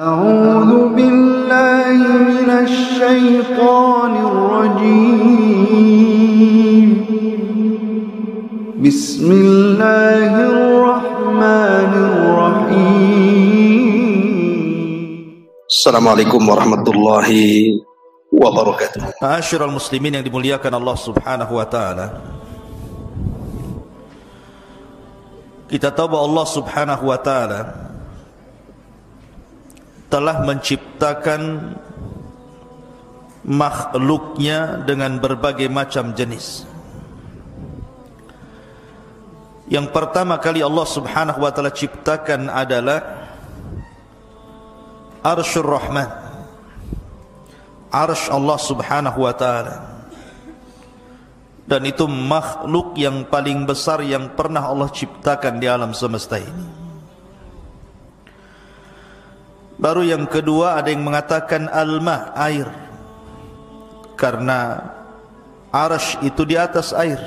أعوذ بالله من الشيطان الرجيم بسم الله الرحمن الرحيم Assalamualaikum warahmatullahi wabarakatuh. Ma'asyiral muslimin yang dimuliakan Allah Subhanahu wa taala. Kita tahu bahwa Allah Subhanahu wa taala telah menciptakan makhluknya dengan berbagai macam jenis. Yang pertama kali Allah Subhanahu wa taala ciptakan adalah Arsyur Rahman, Arsy Allah Subhanahu wa taala. Dan itu makhluk yang paling besar yang pernah Allah ciptakan di alam semesta ini. Baru yang kedua ada yang mengatakan al-ma, air, karena Arsy itu di atas air.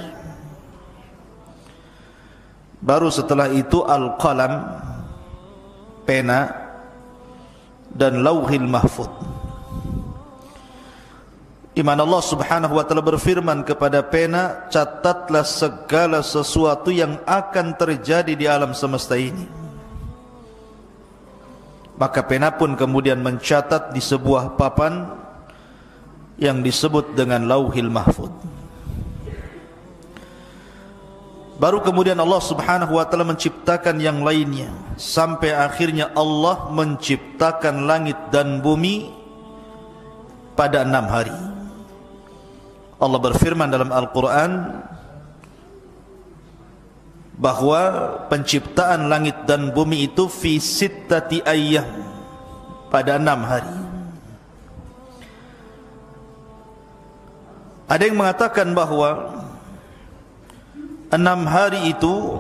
Baru setelah itu al-qalam, pena, dan lauhil mahfud, di mana Allah Subhanahu wa taala berfirman kepada pena, catatlah segala sesuatu yang akan terjadi di alam semesta ini. Maka pena pun kemudian mencatat di sebuah papan yang disebut dengan lauhil mahfud. Baru kemudian Allah Subhanahu wa taala menciptakan yang lainnya, sampai akhirnya Allah menciptakan langit dan bumi pada 6 hari. Allah berfirman dalam Al-Quran bahwa penciptaan langit dan bumi itu fi sittati ayyam, pada 6 hari. Ada yang mengatakan bahwa 6 hari itu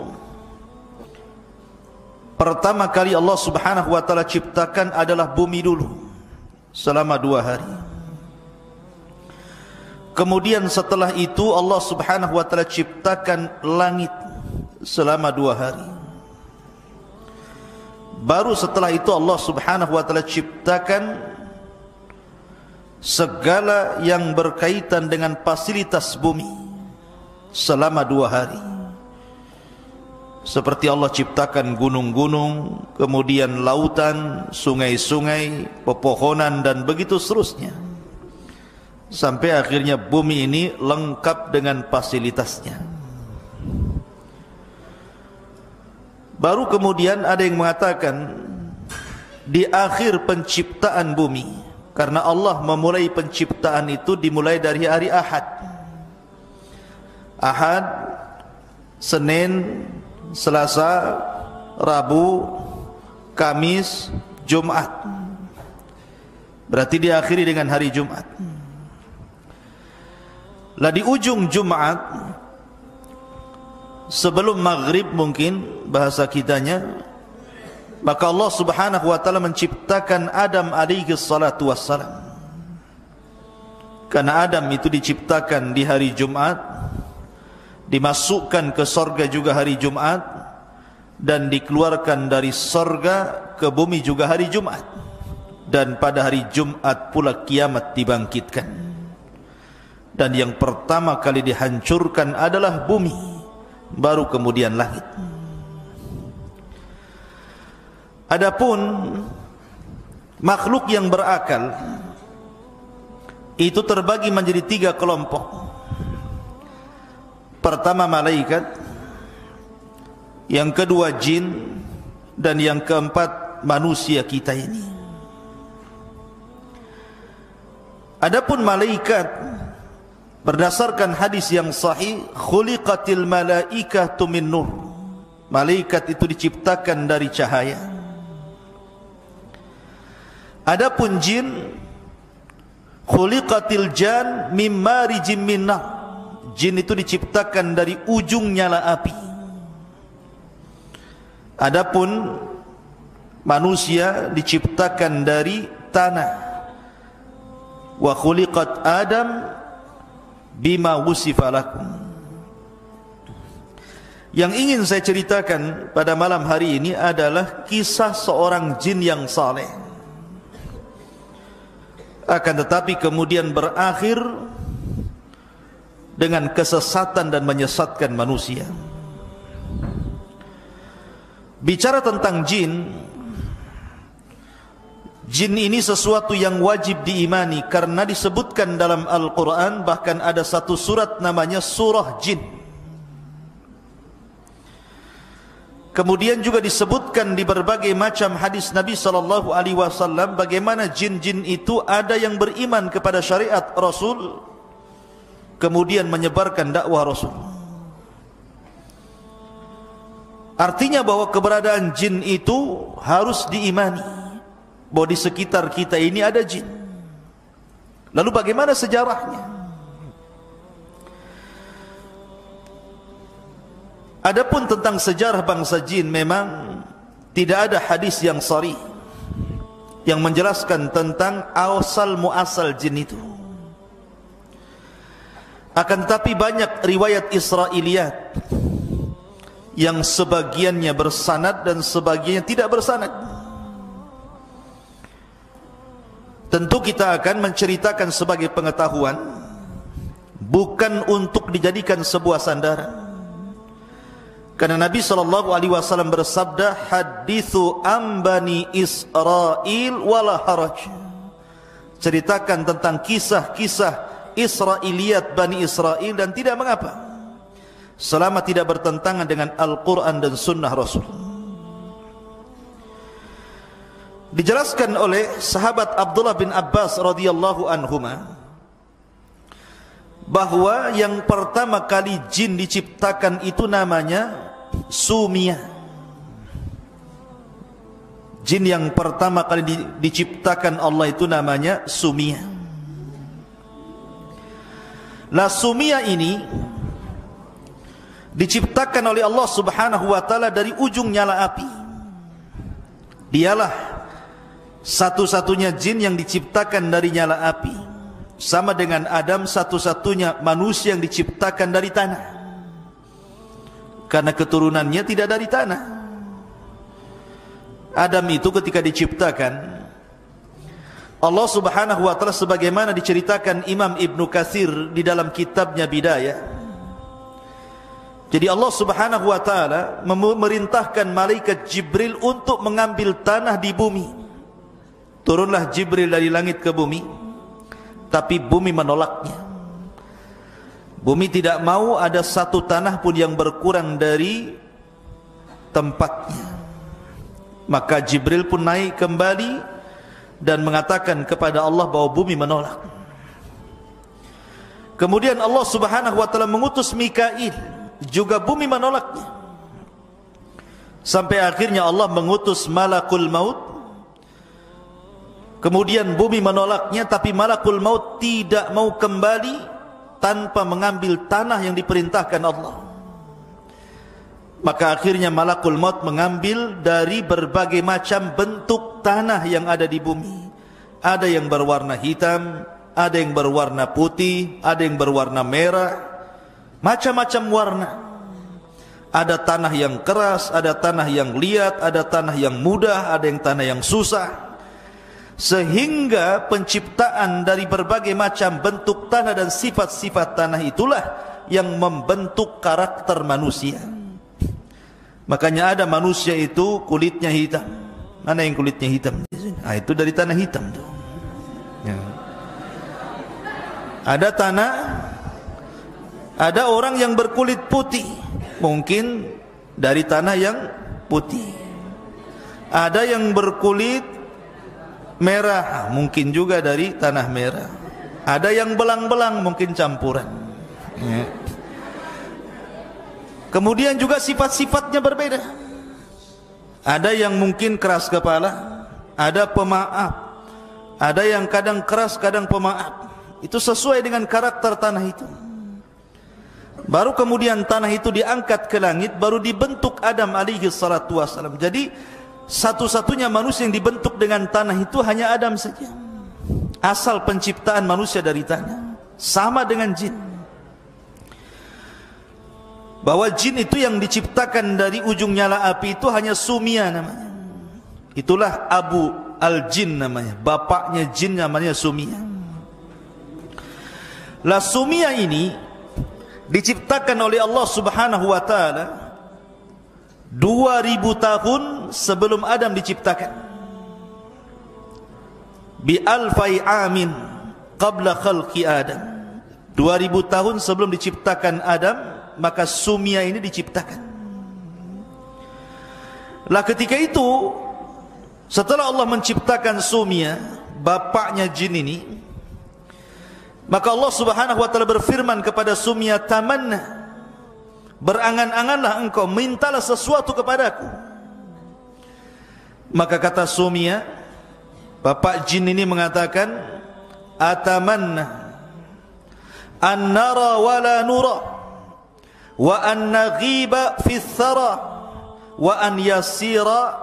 pertama kali Allah Subhanahu wa taala ciptakan adalah bumi dulu selama 2 hari. Kemudian setelah itu Allah Subhanahu wa taala ciptakan langit selama 2 hari. Baru setelah itu Allah Subhanahu wa taala ciptakan segala yang berkaitan dengan fasilitas bumi selama 2 hari. Seperti Allah ciptakan gunung-gunung, kemudian lautan, sungai-sungai, pepohonan, dan begitu seterusnya, sampai akhirnya bumi ini lengkap dengan fasilitasnya. Baru kemudian ada yang mengatakan di akhir penciptaan bumi, karena Allah memulai penciptaan itu dimulai dari hari Ahad. Ahad, Senin, Selasa, Rabu, Kamis, Jumat. Berarti diakhiri dengan hari Jumat. Lah di ujung Jumat, sebelum maghrib mungkin bahasa kitanya, maka Allah Subhanahu wa taala menciptakan Adam alaihi salatu wassalam. Karena Adam itu diciptakan di hari Jumat, dimasukkan ke sorga juga hari Jumat, dan dikeluarkan dari sorga ke bumi juga hari Jumat. Dan pada hari Jumat pula kiamat dibangkitkan. Dan yang pertama kali dihancurkan adalah bumi, baru kemudian langit. Adapun makhluk yang berakal itu terbagi menjadi 3 kelompok. Pertama malaikat, yang kedua jin, dan yang keempat manusia kita ini. Adapun malaikat, berdasarkan hadis yang sahih, khuliqatil malaikatu min nur, malaikat itu diciptakan dari cahaya. Adapun jin, khuliqatil jan min marijim min nar, jin itu diciptakan dari ujung nyala api. Adapun manusia diciptakan dari tanah. Wa khuliqat Adam bima wusifa lakum. Yang ingin saya ceritakan pada malam hari ini adalah kisah seorang jin yang saleh. akan tetapi kemudian berakhir dengan kesesatan dan menyesatkan manusia. Bicara tentang jin, jin ini sesuatu yang wajib diimani karena disebutkan dalam Al-Quran, bahkan ada satu surat namanya surah jin. Kemudian juga disebutkan di berbagai macam hadis Nabi SAW bagaimana jin-jin itu ada yang beriman kepada syariat Rasul, kemudian menyebarkan dakwah Rasul. Artinya bahwa keberadaan jin itu harus diimani, bahwa di sekitar kita ini ada jin. Lalu bagaimana sejarahnya? Adapun tentang sejarah bangsa jin, memang tidak ada hadis yang sharih yang menjelaskan tentang asal muasal jin itu. Akan tetapi banyak riwayat Israiliyat yang sebagiannya bersanad dan sebagiannya tidak bersanad. Tentu kita akan menceritakan sebagai pengetahuan, bukan untuk dijadikan sebuah sandaran. Karena Nabi SAW bersabda, hadithu ambani Israel wala haraj. Ceritakan tentang kisah-kisah Israiliyat Bani Israel dan tidak mengapa, selama tidak bertentangan dengan Al-Quran dan Sunnah Rasul. Dijelaskan oleh sahabat Abdullah bin Abbas radhiyallahu anhuma bahwa yang pertama kali jin diciptakan itu namanya Sumia. Jin yang pertama kali diciptakan Allah itu namanya Sumia. Nah, Sumia ini diciptakan oleh Allah Subhanahu wa taala dari ujung nyala api. Dialah satu-satunya jin yang diciptakan dari nyala api. Sama dengan Adam, satu-satunya manusia yang diciptakan dari tanah, karena keturunannya tidak dari tanah. Adam itu ketika diciptakan, Allah Subhanahu wa taala sebagaimana diceritakan Imam Ibnu Katsir di dalam kitabnya Bidayah. Jadi Allah Subhanahu wa taala memerintahkan malaikat Jibril untuk mengambil tanah di bumi. Turunlah Jibril dari langit ke bumi, tapi bumi menolaknya. Bumi tidak mau ada satu tanah pun yang berkurang dari tempatnya. Maka Jibril pun naik kembali dan mengatakan kepada Allah bahwa bumi menolak. Kemudian Allah Subhanahu wa taala mengutus Mikail, juga bumi menolaknya. Sampai akhirnya Allah mengutus Malakul Maut. Kemudian bumi menolaknya, tapi Malakul Maut tidak mau kembali tanpa mengambil tanah yang diperintahkan Allah. Maka akhirnya Malakul Maut mengambil dari berbagai macam bentuk tanah yang ada di bumi. Ada yang berwarna hitam, ada yang berwarna putih, ada yang berwarna merah, macam-macam warna. Ada tanah yang keras, ada tanah yang liat, ada tanah yang mudah, ada yang tanah yang susah. Sehingga penciptaan dari berbagai macam bentuk tanah dan sifat-sifat tanah itulah yang membentuk karakter manusia. Makanya ada manusia itu kulitnya hitam. Mana yang kulitnya hitam? Ah, itu dari tanah hitam tuh. Ya. Ada tanah, ada orang yang berkulit putih, mungkin dari tanah yang putih. Ada yang berkulit merah, mungkin juga dari tanah merah. Ada yang belang-belang, mungkin campuran. Ya. Kemudian juga sifat-sifatnya berbeda. Ada yang mungkin keras kepala, ada pemaaf, ada yang kadang keras, kadang pemaaf. Itu sesuai dengan karakter tanah itu. Baru kemudian tanah itu diangkat ke langit, baru dibentuk Adam alaihi salatu wassalam. Jadi satu-satunya manusia yang dibentuk dengan tanah itu hanya Adam saja. Asal penciptaan manusia dari tanah. Sama dengan jin. Bahwa jin itu yang diciptakan dari ujung nyala api itu hanya Sumia namanya. Itulah Abu Al-Jin namanya, bapaknya jin namanya Sumia. Lah Sumia ini diciptakan oleh Allah Subhanahu wa taala 2000 tahun sebelum Adam diciptakan. Bi alfai amin qabla khalqi Adam. 2000 tahun sebelum diciptakan Adam, maka Sumia ini diciptakan. Lah ketika itu, setelah Allah menciptakan Sumia, bapaknya jin ini, maka Allah Subhanahu wa taala berfirman kepada Sumia, tamanna, berangan-anganlah engkau, mintalah sesuatu kepadaku. Maka kata Sumia, bapak jin ini mengatakan, atamanna an nara wa la nura wa an naghiba fi thara wa an yasira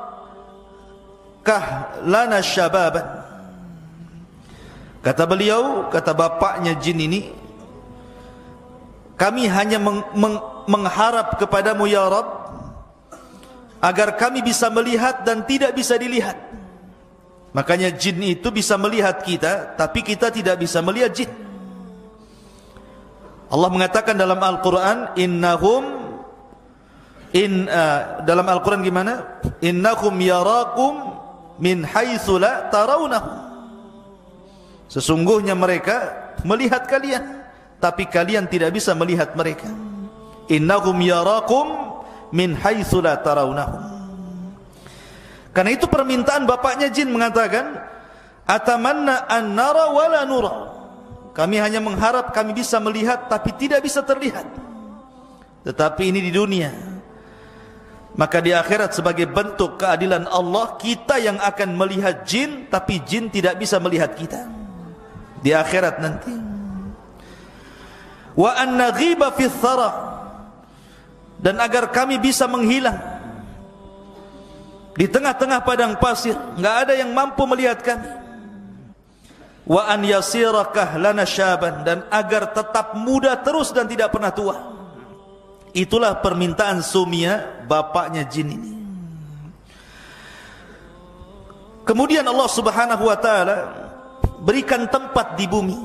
kahlana syababan. Kata beliau, kata bapaknya jin ini, kami hanya mengharap kepadamu ya Rabb, agar kami bisa melihat dan tidak bisa dilihat. Makanya jin itu bisa melihat kita, tapi kita tidak bisa melihat jin. Allah mengatakan dalam Al-Quran, dalam Al-Quran gimana? Innakum yarakum min haitsu la tarawnahum. Sesungguhnya mereka melihat kalian, tapi kalian tidak bisa melihat mereka. Innahum yarakum min haitsu la tarawnahum. Karena itu permintaan bapaknya jin mengatakan, atamanna an nara wa la nura. Kami hanya mengharap kami bisa melihat tapi tidak bisa terlihat. Tetapi ini di dunia. Maka di akhirat sebagai bentuk keadilan Allah, kita yang akan melihat jin, tapi jin tidak bisa melihat kita di akhirat nanti. Wa an naghiba fi thara, dan agar kami bisa menghilang di tengah-tengah padang pasir, enggak ada yang mampu melihat kami. Wa an yasira kahlana syaban, dan agar tetap muda terus dan tidak pernah tua. Itulah permintaan Sumia, bapaknya jin ini. Kemudian Allah Subhanahu wa taala berikan tempat di bumi.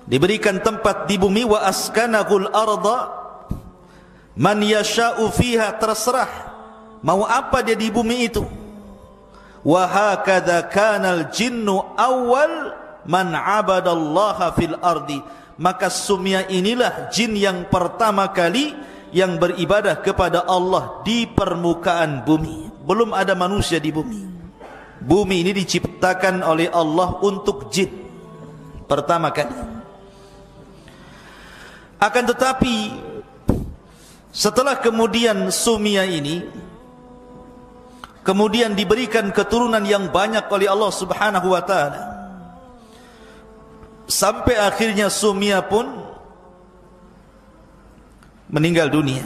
Diberikan tempat di bumi, wa askanahul arda man yasha'u fiha, terserah mau apa dia di bumi itu. Wa hakadha kanal jinnu awal man abadallaha fil ardi. Maka Sumia inilah jin yang pertama kali yang beribadah kepada Allah di permukaan bumi. Belum ada manusia di bumi. Bumi ini diciptakan oleh Allah untuk jin pertama kali. Akan tetapi setelah kemudian Sumia ini kemudian diberikan keturunan yang banyak oleh Allah Subhanahu wa taala, sampai akhirnya Sumia pun meninggal dunia.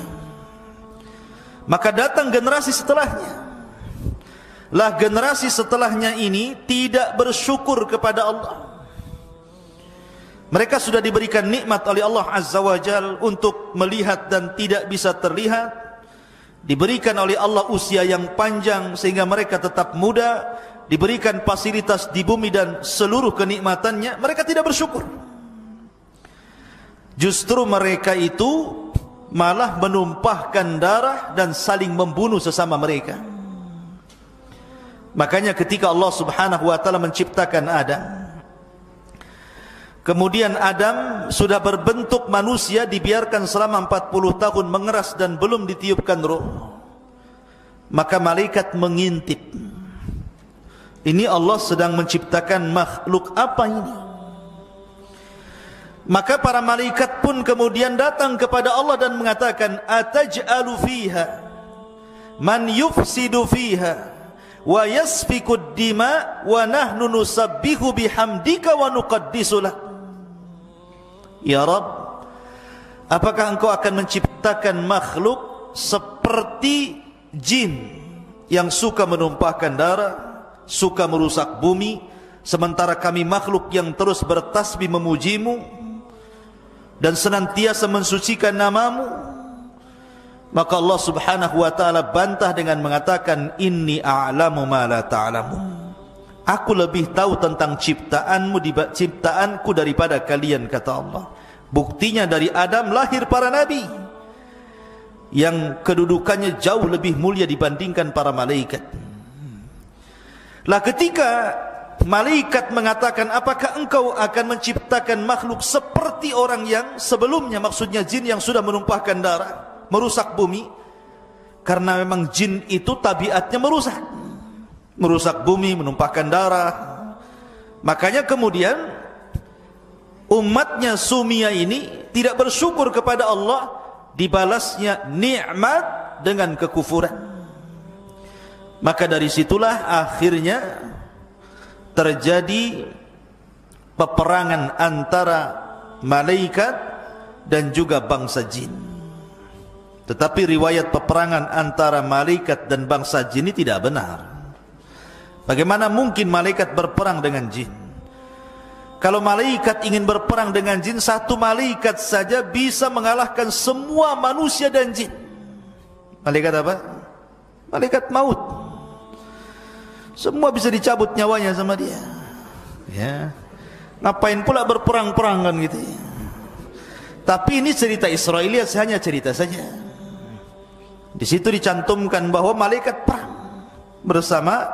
Maka datang generasi setelahnya. Lah generasi setelahnya ini tidak bersyukur kepada Allah. Mereka sudah diberikan nikmat oleh Allah Azza wa Jal untuk melihat dan tidak bisa terlihat. Diberikan oleh Allah usia yang panjang sehingga mereka tetap muda. Diberikan fasilitas di bumi dan seluruh kenikmatannya, mereka tidak bersyukur. Justru mereka itu malah menumpahkan darah dan saling membunuh sesama mereka. Makanya ketika Allah Subhanahu wa taala menciptakan Adam, kemudian Adam sudah berbentuk manusia, dibiarkan selama 40 tahun mengeras dan belum ditiupkan roh. Maka malaikat mengintip, ini Allah sedang menciptakan makhluk apa ini? Maka para malaikat pun kemudian datang kepada Allah dan mengatakan, ataj'alu fiha man yufsidu fiha wa yasfikud dima wa nahnu nusabbihu bihamdika wa nuqaddisu lak. Ya Rabb, apakah engkau akan menciptakan makhluk seperti jin yang suka menumpahkan darah, suka merusak bumi, sementara kami makhluk yang terus bertasbih memujimu dan senantiasa mensucikan namamu? Maka Allah Subhanahu wa taala bantah dengan mengatakan, inni a'lamu ma la ta'lamun. Aku lebih tahu tentang ciptaanku daripada kalian, kata Allah. Buktinya dari Adam lahir para nabi yang kedudukannya jauh lebih mulia dibandingkan para malaikat. Lah ketika malaikat mengatakan, apakah engkau akan menciptakan makhluk seperti orang yang sebelumnya, maksudnya jin yang sudah menumpahkan darah, merusak bumi? Karena memang jin itu tabiatnya merusak bumi, menumpahkan darah. Makanya kemudian umatnya Sumia ini tidak bersyukur kepada Allah, dibalasnya nikmat dengan kekufuran. Maka dari situlah akhirnya terjadi peperangan antara malaikat dan juga bangsa jin. Tetapi riwayat peperangan antara malaikat dan bangsa jin ini tidak benar. Bagaimana mungkin malaikat berperang dengan jin? Kalau malaikat ingin berperang dengan jin, satu malaikat saja bisa mengalahkan semua manusia dan jin. Malaikat apa? Malaikat maut. Semua bisa dicabut nyawanya sama dia. Ya. Ngapain pula berperang-perang kan gitu ya. Tapi ini cerita Israiliyat, hanya cerita saja. Di situ dicantumkan bahwa malaikat perang bersama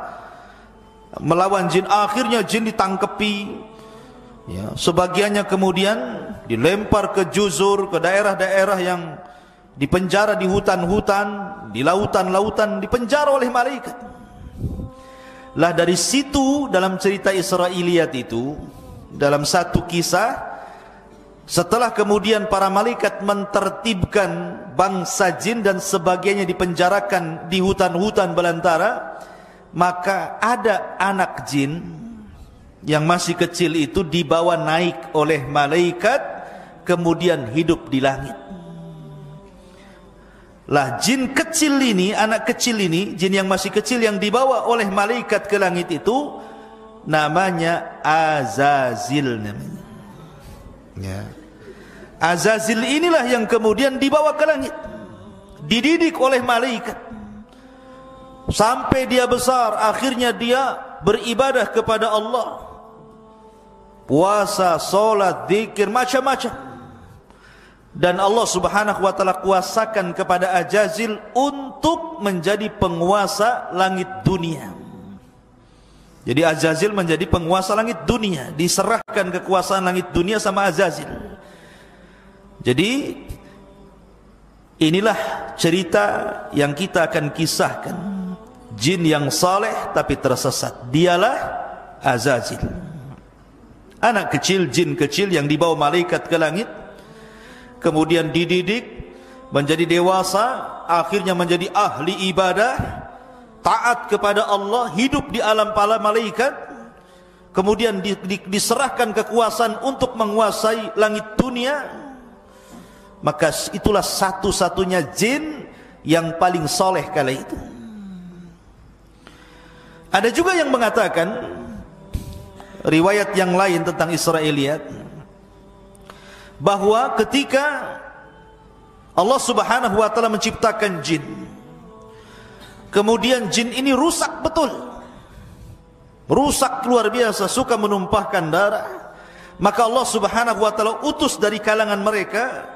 melawan jin. Akhirnya jin ditangkepi, ya, sebagiannya kemudian dilempar ke juzur, ke daerah-daerah yang dipenjara di hutan-hutan, di lautan-lautan, dipenjara oleh malaikat. Lah dari situ dalam cerita Israiliyat itu, dalam satu kisah, setelah kemudian para malaikat mentertibkan bangsa jin dan sebagiannya dipenjarakan di hutan-hutan belantara, maka ada anak jin yang masih kecil itu dibawa naik oleh malaikat, kemudian hidup di langit. Lah jin kecil ini, anak kecil ini, jin yang masih kecil yang dibawa oleh malaikat ke langit itu namanya Azazil namanya. Ya. Azazil inilah yang kemudian dibawa ke langit, dididik oleh malaikat sampai dia besar. Akhirnya dia beribadah kepada Allah, puasa, solat, zikir, macam-macam. Dan Allah Subhanahu wa taala kuasakan kepada Azazil untuk menjadi penguasa langit dunia. Jadi Azazil menjadi penguasa langit dunia, diserahkan kekuasaan langit dunia sama Azazil. Jadi inilah cerita yang kita akan kisahkan. Jin yang saleh tapi tersesat, dialah Azazil. Anak kecil, jin kecil yang dibawa malaikat ke langit, kemudian dididik menjadi dewasa, akhirnya menjadi ahli ibadah, taat kepada Allah, hidup di alam para malaikat, kemudian diserahkan kekuasaan untuk menguasai langit dunia. Maka itulah satu-satunya jin yang paling soleh kala itu. Ada juga yang mengatakan riwayat yang lain tentang Israiliyat, bahwa ketika Allah Subhanahu wa taala menciptakan jin, kemudian jin ini rusak betul, rusak luar biasa, suka menumpahkan darah. Maka Allah Subhanahu wa taala utus dari kalangan mereka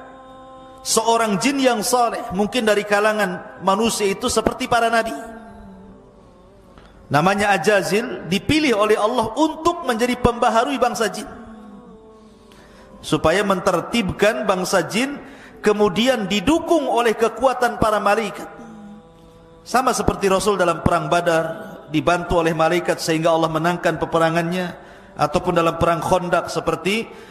seorang jin yang saleh, mungkin dari kalangan manusia itu seperti para nabi, namanya Azazil, dipilih oleh Allah untuk menjadi pembaharui bangsa jin, supaya mentertibkan bangsa jin, kemudian didukung oleh kekuatan para malaikat. Sama seperti Rasul dalam perang Badar dibantu oleh malaikat sehingga Allah menangkan peperangannya, ataupun dalam perang Khandaq seperti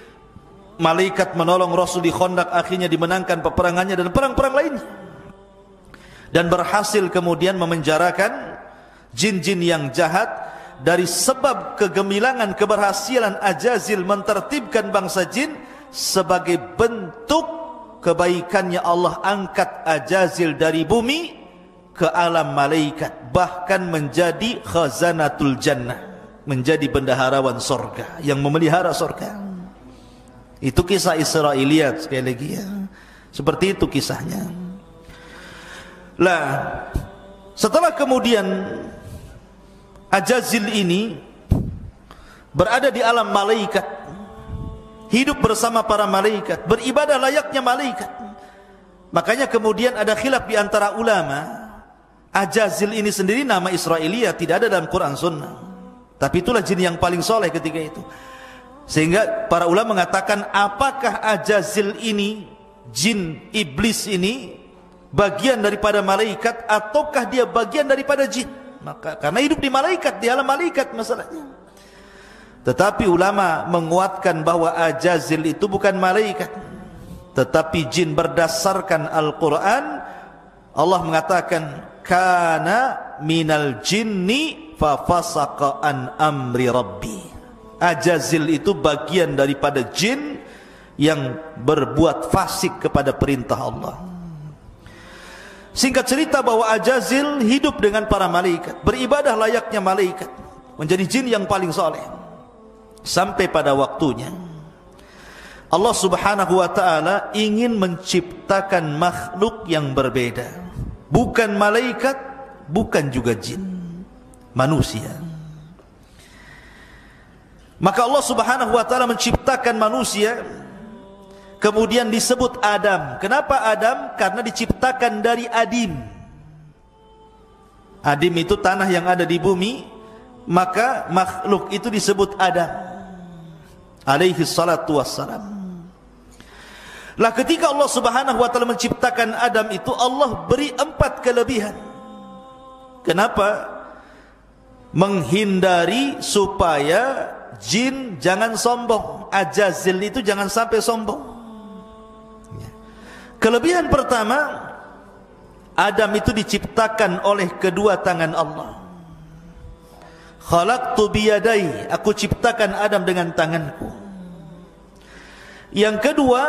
malaikat menolong Rasul di Khandaq, akhirnya dimenangkan peperangannya, dan perang-perang lainnya, dan berhasil kemudian memenjarakan jin-jin yang jahat. Dari sebab kegemilangan keberhasilan Azazil mentertibkan bangsa jin, sebagai bentuk kebaikannya Allah angkat Azazil dari bumi ke alam malaikat, bahkan menjadi khazanatul jannah, menjadi bendaharawan sorga yang memelihara sorga. Itu kisah Israiliyat sekali lagi ya. Seperti itu kisahnya. Lah, setelah kemudian Ajazil ini berada di alam malaikat, hidup bersama para malaikat, beribadah layaknya malaikat. Makanya kemudian ada khilaf di antara ulama. Ajazil ini sendiri nama Israiliyah, tidak ada dalam Quran Sunnah. Tapi itulah jin yang paling soleh ketika itu. Sehingga para ulama mengatakan, apakah Ajazil ini, jin iblis ini, bagian daripada malaikat ataukah dia bagian daripada jin? Maka karena hidup di malaikat, di alam malaikat masalahnya. Tetapi ulama menguatkan bahwa Ajazil itu bukan malaikat, tetapi jin. Berdasarkan Al-Quran, Allah mengatakan, kana minal jinni fafasaqa an amri rabbi. Ajazil itu bagian daripada jin yang berbuat fasik kepada perintah Allah. Singkat cerita bahwa Ajazil hidup dengan para malaikat, beribadah layaknya malaikat, menjadi jin yang paling soleh. Sampai pada waktunya Allah subhanahu wa ta'ala ingin menciptakan makhluk yang berbeda, bukan malaikat, bukan juga jin, manusia. Maka Allah subhanahu wa ta'ala menciptakan manusia, kemudian disebut Adam. Kenapa Adam? Karena diciptakan dari adim. Adim itu tanah yang ada di bumi, maka makhluk itu disebut Adam alaihi salatu wassalam. Lah ketika Allah subhanahu wa ta'ala menciptakan Adam itu, Allah beri 4 kelebihan. Kenapa? Menghindari supaya jin jangan sombong, Ajazil itu jangan sampai sombong. Kelebihan pertama, Adam itu diciptakan oleh kedua tangan Allah. Khalaqtu biyadai, aku ciptakan Adam dengan tanganku. Yang kedua,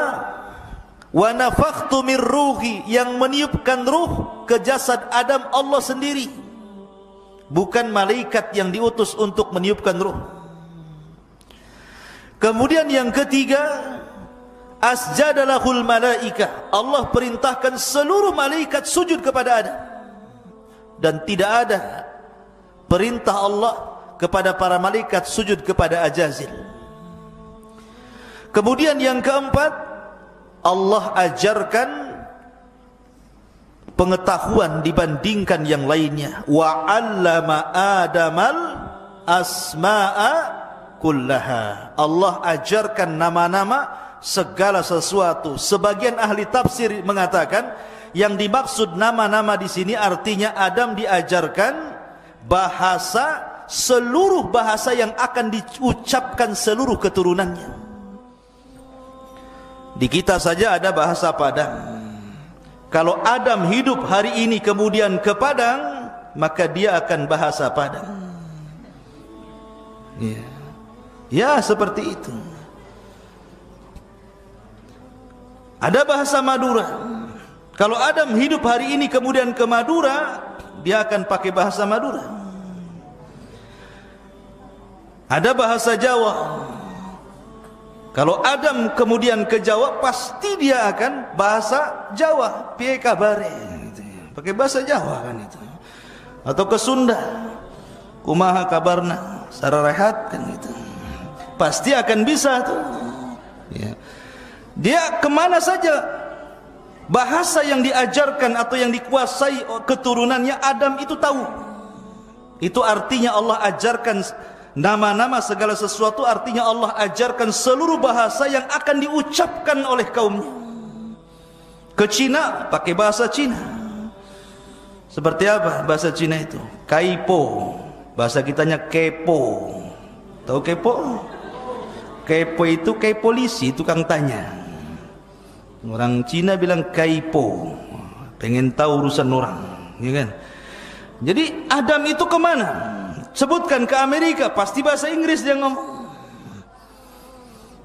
wa nafakhtu min ruhi, yang meniupkan ruh ke jasad Adam Allah sendiri, bukan malaikat yang diutus untuk meniupkan ruh. Kemudian yang ketiga, asjadalahul malaikah, Allah perintahkan seluruh malaikat sujud kepada Adam. Dan tidak ada perintah Allah kepada para malaikat sujud kepada Ajazil. Kemudian yang keempat, Allah ajarkan pengetahuan dibandingkan yang lainnya. Wa 'allama Adamal asma'a kullaha. Allah ajarkan nama-nama segala sesuatu. Sebagian ahli tafsir mengatakan yang dimaksud nama-nama di sini artinya Adam diajarkan bahasa, seluruh bahasa yang akan diucapkan seluruh keturunannya. Di kita saja ada bahasa Padang. Kalau Adam hidup hari ini kemudian ke Padang, maka dia akan bahasa Padang. Ya, seperti itu. Ada bahasa Madura. Kalau Adam hidup hari ini kemudian ke Madura, dia akan pakai bahasa Madura. Ada bahasa Jawa. Kalau Adam kemudian ke Jawa, pasti dia akan bahasa Jawa. Piye kabare? Pakai bahasa Jawa kan itu. Atau ke Sunda, kumaha kabarna? Sararehat kan itu. Pasti akan bisa tuh. Ya. Dia kemana saja, bahasa yang diajarkan atau yang dikuasai keturunannya Adam itu tahu. Itu artinya Allah ajarkan nama-nama segala sesuatu, artinya Allah ajarkan seluruh bahasa yang akan diucapkan oleh kaumnya. Ke Cina pakai bahasa Cina. Seperti apa bahasa Cina itu? Kaipo. Bahasa kitanya kepo. Tahu kepo? Kepo itu kayak polisi, tukang tanya. Orang Cina bilang kaipo, pengen tahu urusan orang, ya kan? Jadi Adam itu kemana? Sebutkan ke Amerika, pasti bahasa Inggris dia ngomong.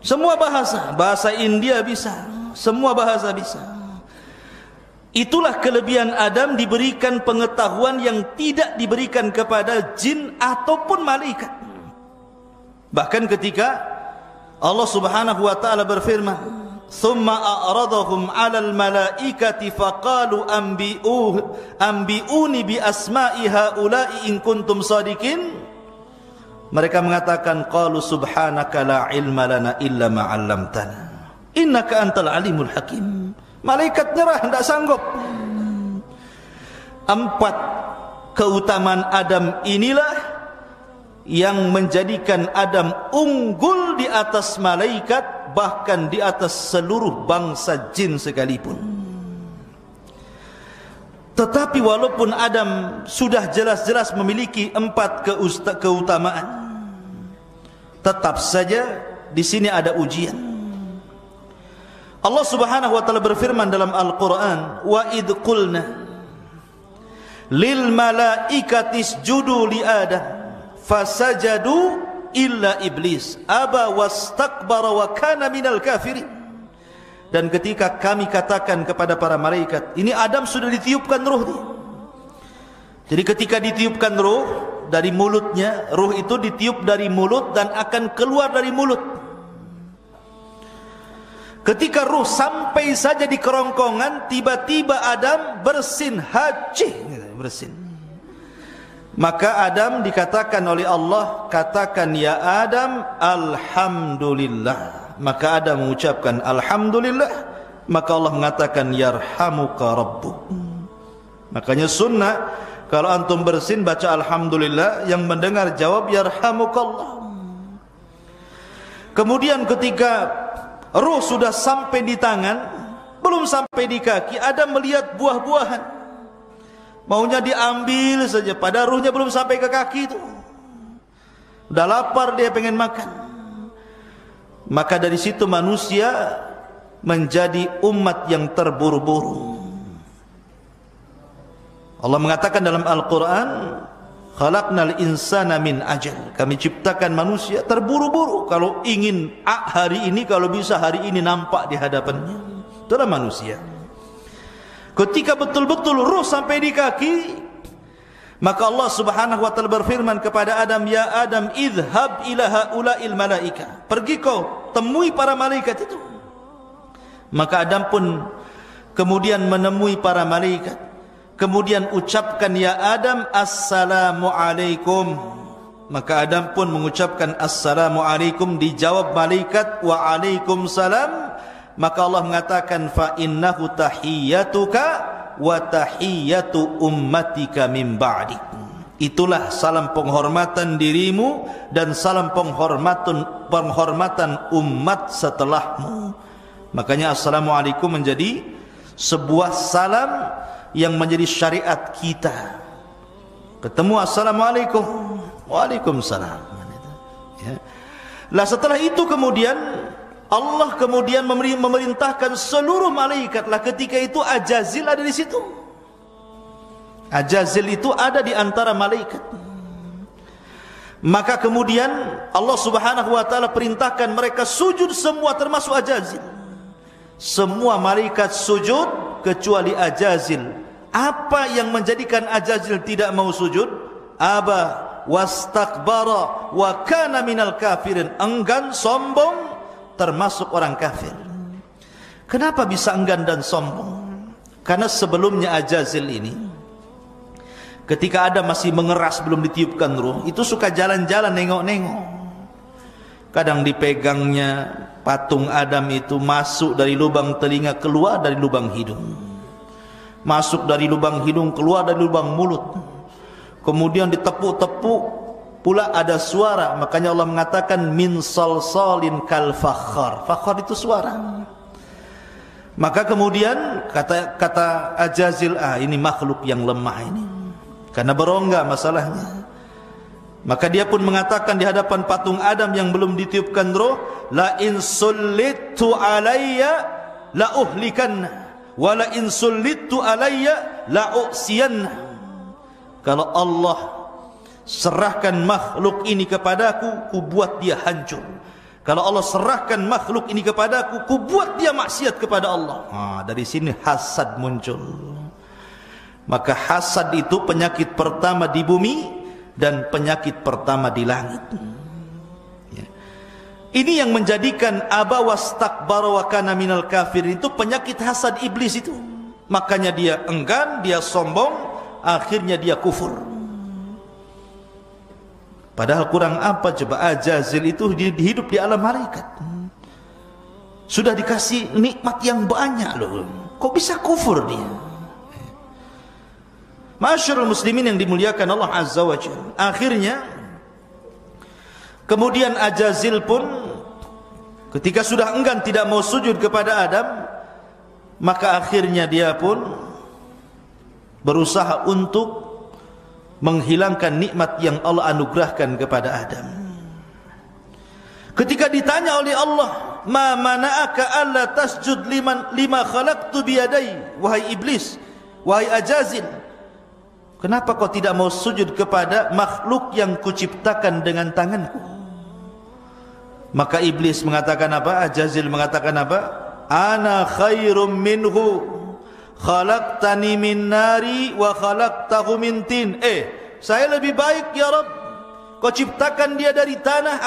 Semua bahasa, bahasa India bisa, semua bahasa bisa. Itulah kelebihan Adam, diberikan pengetahuan yang tidak diberikan kepada jin ataupun malaikat. Bahkan ketika Allah subhanahu wa ta'ala berfirman, thumma a'radahum 'alal malaikati faqalu anbi'uni bi asma'i haula'i in kuntum shadiqin. Mereka mengatakan, qalu subhanaka la ilma lana illa ma 'allamtana innaka antal alimul hakim. Malaikat nyerah, tidak sanggup. 4 keutamaan Adam inilah yang menjadikan Adam unggul di atas malaikat, bahkan di atas seluruh bangsa jin sekalipun. Tetapi walaupun Adam sudah jelas-jelas memiliki 4 keutamaan, tetap saja di sini ada ujian. Allah Subhanahu wa taala berfirman dalam Al-Qur'an, wa id qulna lil malaikati isjudu li Adam fasajadu illa iblis aba wastakbara wa kana minal kafirin. Dan ketika kami katakan kepada para malaikat, ini Adam sudah ditiupkan ruh dia. Jadi ketika ditiupkan ruh dari mulutnya, ruh itu ditiup dari mulut dan akan keluar dari mulut. Ketika ruh sampai saja di kerongkongan, tiba-tiba Adam bersin, hajih, bersin. Maka Adam dikatakan oleh Allah, katakan ya Adam, alhamdulillah. Maka Adam mengucapkan alhamdulillah. Maka Allah mengatakan yarhamuka rabbuk. Makanya sunnah, kalau antum bersin baca alhamdulillah, yang mendengar jawab yarhamukallah. Kemudian ketika ruh sudah sampai di tangan, belum sampai di kaki, Adam melihat buah-buahan, maunya diambil saja, pada ruhnya belum sampai ke kaki itu. Udah lapar, dia pengen makan. Maka dari situ manusia menjadi umat yang terburu-buru. Allah mengatakan dalam Al-Quran, khalaqnal insana min ajal. Kami ciptakan manusia terburu-buru. Kalau ingin hari ini, kalau bisa hari ini nampak di hadapannya. Itulah manusia. Ketika betul-betul ruh sampai di kaki, maka Allah Subhanahu wa taala berfirman kepada Adam, ya Adam, idhab ila haula'il malaika. Pergi kau temui para malaikat itu. Maka Adam pun kemudian menemui para malaikat. Kemudian ucapkan ya Adam, assalamu alaikum. Maka Adam pun mengucapkan assalamu alaikum, dijawab malaikat wa alaikum salam. Maka Allah mengatakan fa innahu tahiyyatuka wa tahiyyatu ummatika min ba'dik. Itulah salam penghormatan dirimu dan salam penghormatan umat setelahmu. Makanya assalamu alaikum menjadi sebuah salam yang menjadi syariat kita. Ketemu assalamualaikum, waalaikumsalam. Ya. Lah setelah itu kemudian Allah kemudian memerintahkan seluruh malaikat. Lah ketika itu Ajazil ada di situ. Ajazil itu ada di antara malaikat. Maka kemudian Allah Subhanahu wa taala perintahkan mereka sujud semua, termasuk Ajazil. Semua malaikat sujud kecuali Ajazil. Apa yang menjadikan Ajazil tidak mau sujud? Aba wastakbara wa kana minal kafirin. Enggan, sombong, termasuk orang kafir. Kenapa bisa enggan dan sombong? Karena sebelumnya Ajazil ini, ketika Adam masih mengeras belum ditiupkan ruh, itu suka jalan-jalan nengok-nengok. Kadang dipegangnya patung Adam itu, masuk dari lubang telinga, keluar dari lubang hidung. Masuk dari lubang hidung, keluar dari lubang mulut. Kemudian ditepuk-tepuk pula ada suara. Makanya Allah mengatakan min salsalin kal fakhar. Fakhar itu suara. Maka kemudian kata Ajazil, ini makhluk yang lemah ini, karena berongga masalahnya. Maka dia pun mengatakan di hadapan patung Adam yang belum ditiupkan roh, la in sullitu alayya la uhlikanna wala in sullitu alayya la u'siyanna. Kalau Allah serahkan makhluk ini kepadaku, ku buat dia hancur. Kalau Allah serahkan makhluk ini kepadaku, ku buat dia maksiat kepada Allah. Dari sini hasad muncul. Maka hasad itu penyakit pertama di bumi dan penyakit pertama di langit. Ini yang menjadikan aba wastakbara wa kana minal kafirin, itu penyakit hasad iblis itu. Makanya dia enggan, dia sombong, akhirnya dia kufur. Padahal kurang apa coba Ajazil itu hidup di alam malaikat. Sudah dikasih nikmat yang banyak loh. Kok bisa kufur dia? Masyarul muslimin yang dimuliakan Allah Azza wa Jalla. Akhirnya kemudian Ajazil pun ketika sudah enggan tidak mau sujud kepada Adam, maka akhirnya dia pun berusaha untuk menghilangkan nikmat yang Allah anugerahkan kepada Adam. Ketika ditanya oleh Allah, "Ma mana'aka alla tasjud lima khalaqtu biyadai?" Wahai iblis, wahai Ajazil, kenapa kau tidak mau sujud kepada makhluk yang kuciptakan dengan tanganku? Maka iblis mengatakan apa? Ajazil mengatakan apa? Ana khairum minhu, khalaqtani min nari wa khalaqtahu min tin. Saya lebih baik ya Rabb. Kau ciptakan dia dari tanah,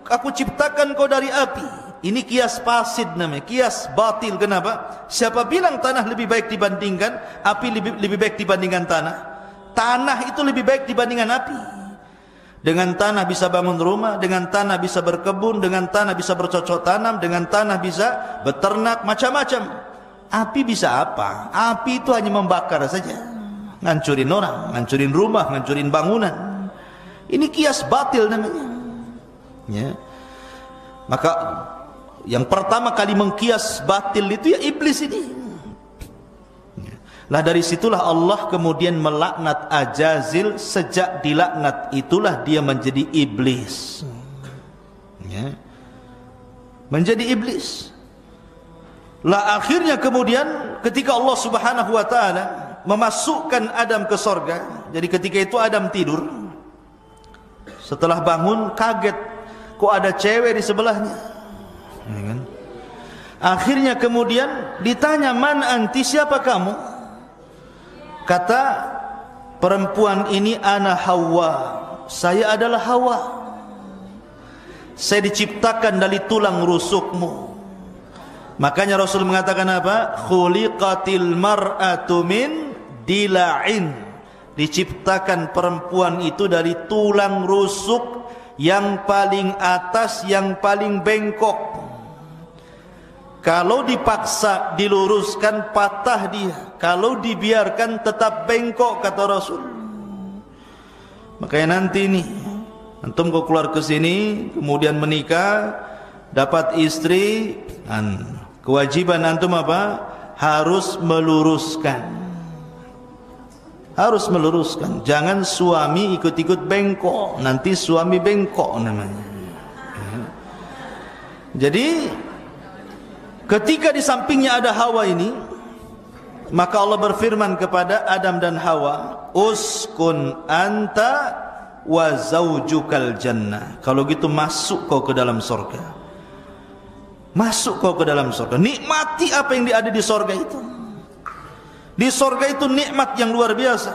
aku ciptakan kau dari api. Ini kias fasid namanya, kias batil. Kenapa? Siapa bilang tanah lebih baik dibandingkan api, lebih baik dibandingkan tanah? Tanah itu lebih baik dibandingkan api. Dengan tanah bisa bangun rumah, dengan tanah bisa berkebun, dengan tanah bisa bercocok tanam, dengan tanah bisa beternak, macam-macam. Api bisa apa? Api itu hanya membakar saja, ngancurin orang, ngancurin rumah, ngancurin bangunan. Ini kias batil namanya. Ya. Maka yang pertama kali mengkias batil itu ya iblis ini. Lah dari situlah Allah kemudian melaknat Ajazil. Sejak dilaknat itulah dia menjadi iblis, ya. Menjadi iblis. Lah akhirnya kemudian ketika Allah Subhanahu wa ta'ala memasukkan Adam ke sorga, jadi ketika itu Adam tidur, setelah bangun kaget, kok ada cewek di sebelahnya, ya kan? Akhirnya kemudian ditanya, "Man anti, siapa kamu?" Kata perempuan ini, "Ana Hawa, saya adalah Hawa. Saya diciptakan dari tulang rusukmu." Makanya Rasul mengatakan apa? Khuliqatil mar'atu min dila'in. Diciptakan perempuan itu dari tulang rusuk yang paling atas, yang paling bengkok. Kalau dipaksa diluruskan, patah dia. Kalau dibiarkan tetap bengkok, kata Rasul. Makanya nanti nih, antum kau keluar ke sini, kemudian menikah, dapat istri, kewajiban antum apa? Harus meluruskan. Harus meluruskan. Jangan suami ikut-ikut bengkok, nanti suami bengkok namanya. Jadi ketika di sampingnya ada Hawa ini, maka Allah berfirman kepada Adam dan Hawa, "Uskun anta wa zaujukal jannah." Kalau gitu masuk kau ke dalam surga. Masuk kau ke dalam surga. Nikmati apa yang ada di surga itu. Di surga itu nikmat yang luar biasa.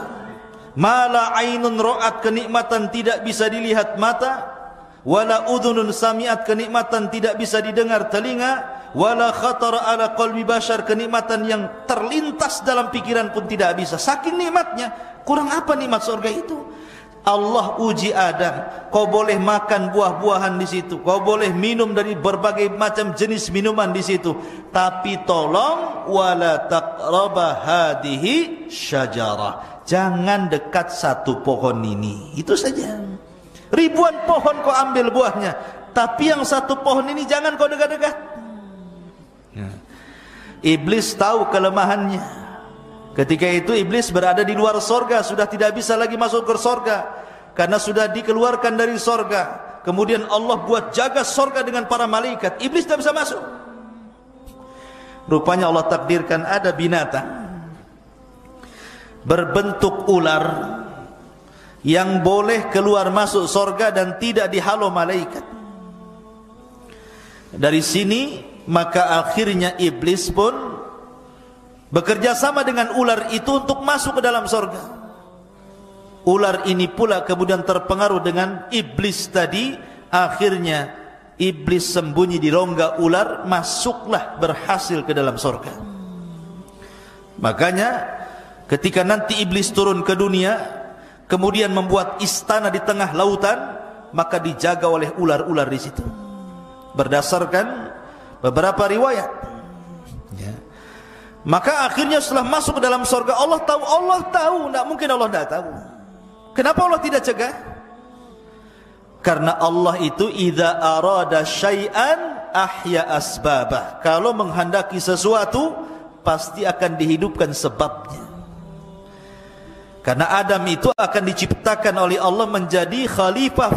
Mala ainun ra'at, kenikmatan tidak bisa dilihat mata. Wala udhunun sami'at, kenikmatan tidak bisa didengar telinga. Wala khatara ala qalbi bashar, kenikmatan yang terlintas dalam pikiran pun tidak bisa. Saking nikmatnya. Kurang apa nikmat surga itu? Allah uji Adam, kau boleh makan buah-buahan di situ, kau boleh minum dari berbagai macam jenis minuman di situ, tapi tolong wala taqraba hadhihi syajarah, jangan dekat satu pohon ini. Itu saja. Ribuan pohon kau ambil buahnya, tapi yang satu pohon ini jangan kau dekat-dekat. Iblis tahu kelemahannya. Ketika itu iblis berada di luar sorga, sudah tidak bisa lagi masuk ke sorga, karena sudah dikeluarkan dari sorga. Kemudian Allah buat jaga sorga dengan para malaikat. Iblis tidak bisa masuk. Rupanya Allah takdirkan ada binatang berbentuk ular yang boleh keluar masuk sorga dan tidak dihalau malaikat. Dari sini maka akhirnya iblis pun bekerja sama dengan ular itu untuk masuk ke dalam sorga. Ular ini pula kemudian terpengaruh dengan iblis tadi, akhirnya iblis sembunyi di rongga ular, masuklah berhasil ke dalam surga. Makanya ketika nanti iblis turun ke dunia, kemudian membuat istana di tengah lautan, maka dijaga oleh ular-ular di situ. Berdasarkan beberapa riwayat. Ya. Maka akhirnya setelah masuk ke dalam surga, Allah tahu, tidak mungkin Allah tidak tahu. Kenapa Allah tidak cegah? Karena Allah itu idza arada syai'an ahya asbabah. Kalau menghendaki sesuatu, pasti akan dihidupkan sebabnya. Karena Adam itu akan diciptakan oleh Allah menjadi khalifah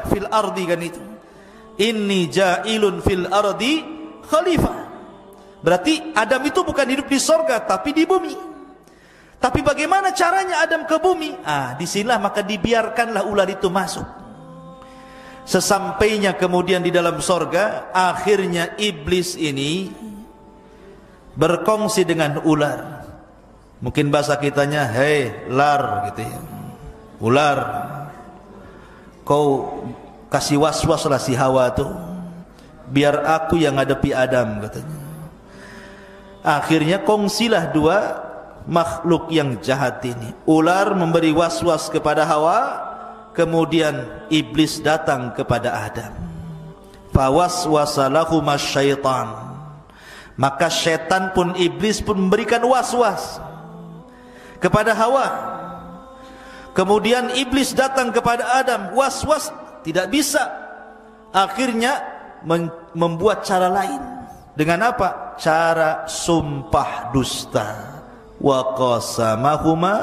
fil ardi, kan itu. Inni ja'ilun fil ardi khalifah. Berarti Adam itu bukan hidup di sorga, tapi di bumi. Tapi bagaimana caranya Adam ke bumi? Disinilah maka dibiarkanlah ular itu masuk. Sesampainya kemudian di dalam sorga, akhirnya iblis ini berkongsi dengan ular. Mungkin bahasa kitanya, hei lar, gitu ya. Ular, kau kasih was-was lah si Hawa tuh, biar aku yang hadapi Adam, katanya. Akhirnya kongsilah dua makhluk yang jahat ini. Ular memberi was-was kepada Hawa, kemudian iblis datang kepada Adam. Fawaswasa lahumas syaitan. Maka syaitan pun, iblis pun memberikan was-was kepada Hawa. Kemudian iblis datang kepada Adam, was-was tidak bisa. Akhirnya membuat cara lain. Dengan apa? Cara sumpah dusta. Wa qasamahuma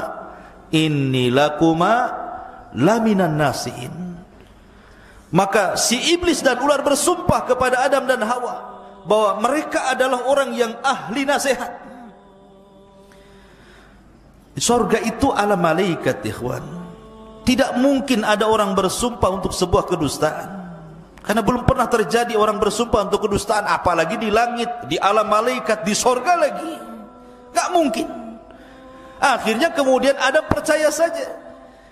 inni lakuma laminan nasihin. Maka si iblis dan ular bersumpah kepada Adam dan Hawa bahwa mereka adalah orang yang ahli nasihat. Surga itu alam malaikat, ikhwan. Tidak mungkin ada orang bersumpah untuk sebuah kedustaan. Karena belum pernah terjadi orang bersumpah untuk kedustaan, apalagi di langit, di alam malaikat, di surga lagi. Gak mungkin. Akhirnya kemudian Adam percaya saja.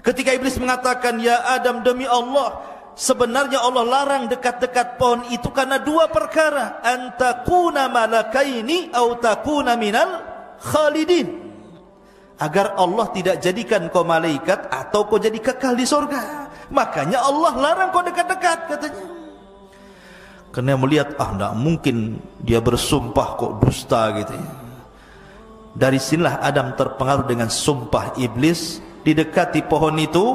Ketika iblis mengatakan, ya Adam, demi Allah, sebenarnya Allah larang dekat-dekat pohon itu karena dua perkara. Antakuna malakaini au takuna minal khalidin. Agar Allah tidak jadikan kau malaikat atau kau jadi kekal di surga. Makanya Allah larang kau dekat-dekat, katanya. Karena melihat, tidak mungkin dia bersumpah kok dusta, gitu ya. Dari sinilah Adam terpengaruh dengan sumpah iblis. Didekati pohon itu,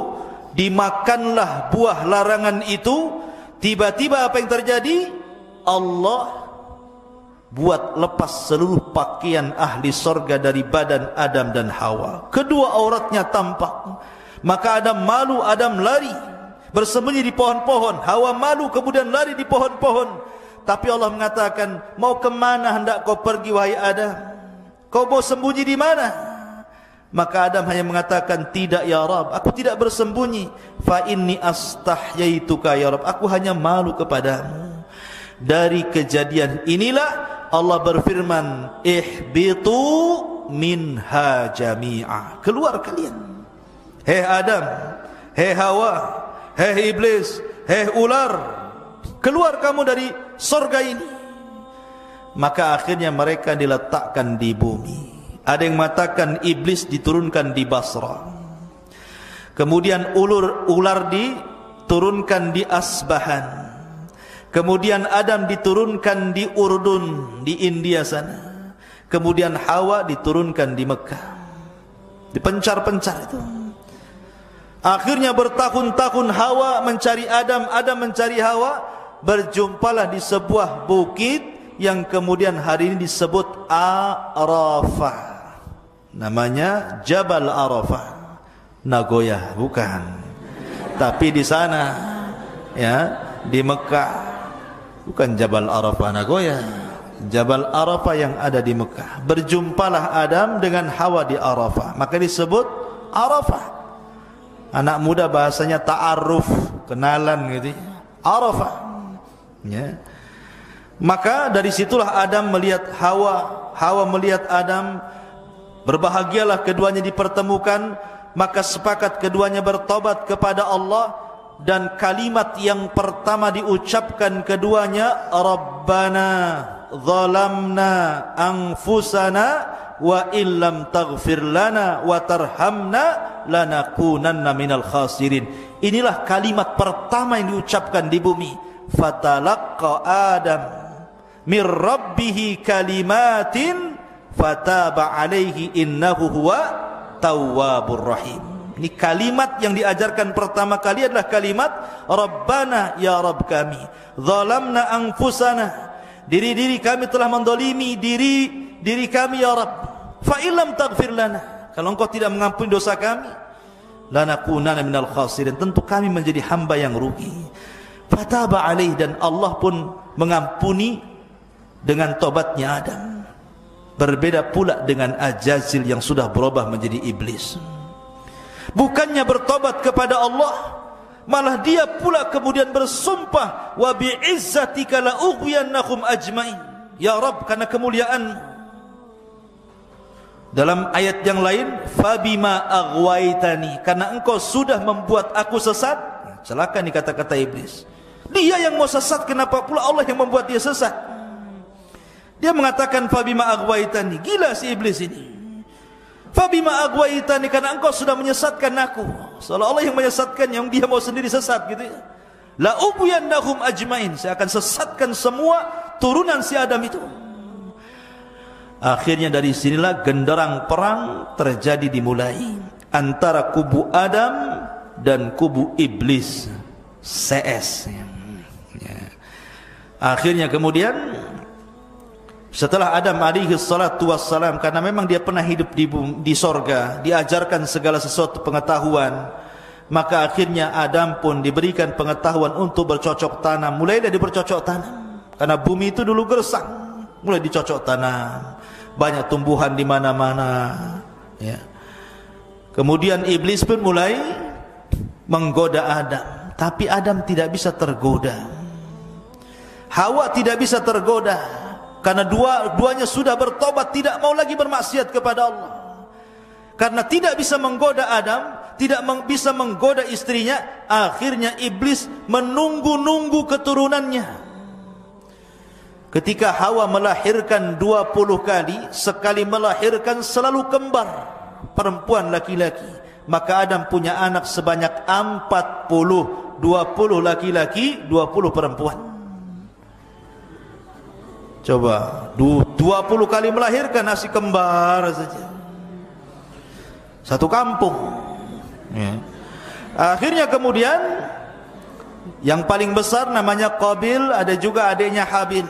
dimakanlah buah larangan itu. Tiba-tiba apa yang terjadi? Allah buat lepas seluruh pakaian ahli sorga dari badan Adam dan Hawa. Kedua auratnya tampak. Maka Adam malu, Adam lari, bersembunyi di pohon-pohon. Hawa malu, kemudian lari di pohon-pohon. Tapi Allah mengatakan, mau kemana hendak kau pergi wahai Adam? Kau mau sembunyi di mana? Maka Adam hanya mengatakan, tidak ya Rabb, aku tidak bersembunyi. Fa inni astahyaituka ya Rabb, aku hanya malu kepadamu. Dari kejadian inilah Allah berfirman, ihbitu minha jami'a, keluar kalian. Hei Adam, hei Hawa, hei iblis, hei ular, keluar kamu dari surga ini. Maka akhirnya mereka diletakkan di bumi. Ada yang mengatakan iblis diturunkan di Basra, kemudian ular diturunkan di Asbahan, kemudian Adam diturunkan di Urdun, di India sana, kemudian Hawa diturunkan di Mekah, dipencar-pencar itu. Akhirnya bertahun-tahun Hawa mencari Adam, Adam mencari Hawa. Berjumpalah di sebuah bukit yang kemudian hari ini disebut Arafah. Namanya Jabal Arafah. Nagoya bukan. Tapi di sana, ya, di Mekah. Bukan Jabal Arafah Nagoya. Jabal Arafah yang ada di Mekah. Berjumpalah Adam dengan Hawa di Arafah. Maka disebut Arafah. Anak muda bahasanya ta'aruf, kenalan gitu. Arafah. Ya. Maka dari situlah Adam melihat Hawa, Hawa melihat Adam. Berbahagialah keduanya dipertemukan. Maka sepakat keduanya bertobat kepada Allah. dan kalimat yang pertama diucapkan keduanya, Rabbana zalamna anfusana wa illam taghfir lana wa tarhamna lanakunanna minal khasirin. Inilah kalimat pertama yang diucapkan di bumi. Fatalaqqa Adam mir rabbihi kalimatin fataba alaihi innahu huwa tawwabur rahim. Ini kalimat yang diajarkan pertama kali adalah kalimat Rabbana, ya Rabb kami, zalamna anfusana, diri kami telah mendolimi diri kami ya Rabb, fa illam taghfir lana, kalau engkau tidak mengampuni dosa kami, lanakunanna minal khasirin, tentu kami menjadi hamba yang rugi. Fataba alaih, dan Allah pun mengampuni dengan tobatnya Adam. Berbeda pula dengan Ajazil yang sudah berubah menjadi iblis. Bukannya bertobat kepada Allah, malah dia pula kemudian bersumpah, wa bi'izzatika la ughwiyannahum ajmain, ya Rabb, karena kemuliaan. Dalam ayat yang lain, fabima aghwaitani, karena engkau sudah membuat aku sesat. Celaka nih kata-kata iblis. Dia yang mau sesat, kenapa pula Allah yang membuat dia sesat? Dia mengatakan fabima aghwaitani. Gila si iblis ini. Fabima aghwaitani, karena engkau sudah menyesatkan aku. Seolah-olah yang menyesatkan, yang dia mau sendiri sesat gitu ya. La ubiyannahum ajmain, saya akan sesatkan semua turunan si Adam itu. Akhirnya dari sinilah genderang perang terjadi, dimulai antara kubu Adam dan kubu iblis CS. Akhirnya kemudian setelah Adam alaihi salatu wassalam, karena memang dia pernah hidup di sorga, diajarkan segala sesuatu pengetahuan, maka akhirnya Adam pun diberikan pengetahuan untuk bercocok tanam. Mulai dari bercocok tanam, karena bumi itu dulu gersang, mulai dicocok tanam, banyak tumbuhan di mana-mana ya. Kemudian iblis pun mulai menggoda Adam, tapi Adam tidak bisa tergoda. Hawa tidak bisa tergoda, karena duanya sudah bertobat, tidak mau lagi bermaksiat kepada Allah. Karena tidak bisa menggoda Adam, tidak bisa menggoda istrinya, akhirnya iblis menunggu-nunggu keturunannya. Ketika Hawa melahirkan 20 kali, sekali melahirkan selalu kembar, perempuan laki-laki. Maka Adam punya anak sebanyak 40, 20 laki-laki, 20 perempuan. Coba 20 kali melahirkan nasi kembar saja, satu kampung ya. Akhirnya kemudian yang paling besar namanya Qabil, ada juga adiknya Habil.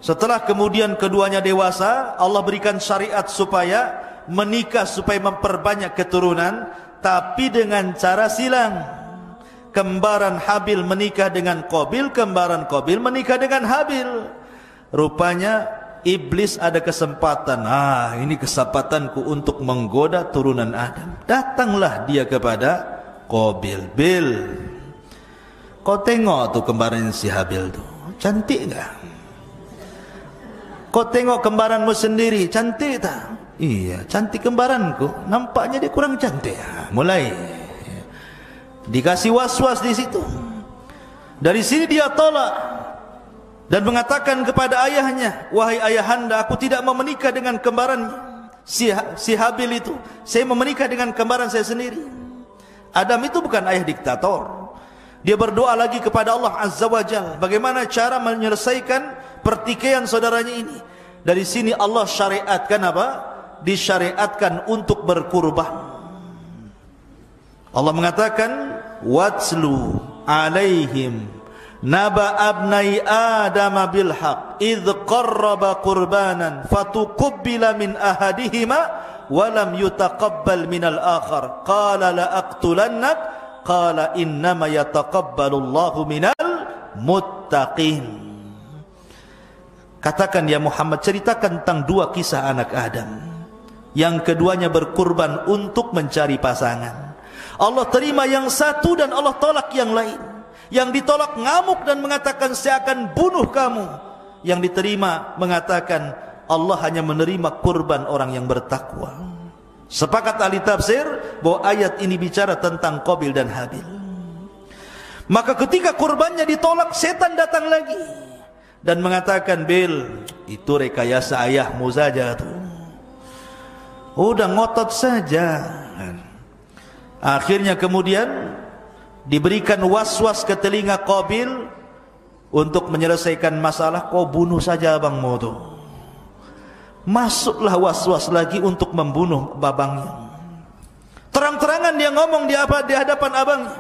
Setelah kemudian keduanya dewasa, Allah berikan syariat supaya menikah, supaya memperbanyak keturunan, tapi dengan cara silang. Kembaran Habil menikah dengan Qabil, kembaran Qabil menikah dengan Habil. Rupanya iblis ada kesempatan, ini kesempatanku untuk menggoda turunan Adam. Datanglah dia kepada Qabil. Bil, kau tengok tuh kembaran si Habil tuh, cantik gak? Kau tengok kembaranmu sendiri, cantik tak? Iya, cantik kembaranku, nampaknya dia kurang cantik. Mulai dikasih was-was di situ. Dari sini dia tolak dan mengatakan kepada ayahnya, wahai ayahanda, aku tidak mau menikah dengan kembaran si Habil itu. Saya mau menikah dengan kembaran saya sendiri. Adam itu bukan ayah diktator. Dia berdoa lagi kepada Allah Azza wa Jalla, bagaimana cara menyelesaikan pertikaian saudaranya ini. Dari sini Allah syariatkan apa? Disyariatkan untuk berkurban. Allah mengatakan, watslu alaihim naba abnai Adam bil haq idh qarraba qurbanan fatuqabbala min ahadihima wa lam yutaqabbal min al-akhar qala la aqtulannak qala innama yataqabbalu Allahu minal muttaqin. Katakan ya Muhammad, ceritakan tentang dua kisah anak Adam yang keduanya berkurban untuk mencari pasangan. Allah terima yang satu dan Allah tolak yang lain. Yang ditolak ngamuk dan mengatakan saya akan bunuh kamu. Yang diterima mengatakan Allah hanya menerima kurban orang yang bertakwa. Sepakat ahli tafsir bahwa ayat ini bicara tentang Qabil dan Habil. Maka ketika kurbannya ditolak, setan datang lagi dan mengatakan, Bil, itu rekayasa ayahmu saja tuh, udah ngotot saja. Akhirnya kemudian diberikan was-was ke telinga Qabil untuk menyelesaikan masalah, kau bunuh saja abangmu tuh. Masuklah was-was lagi untuk membunuh abangnya. Terang-terangan dia ngomong di hadapan abangnya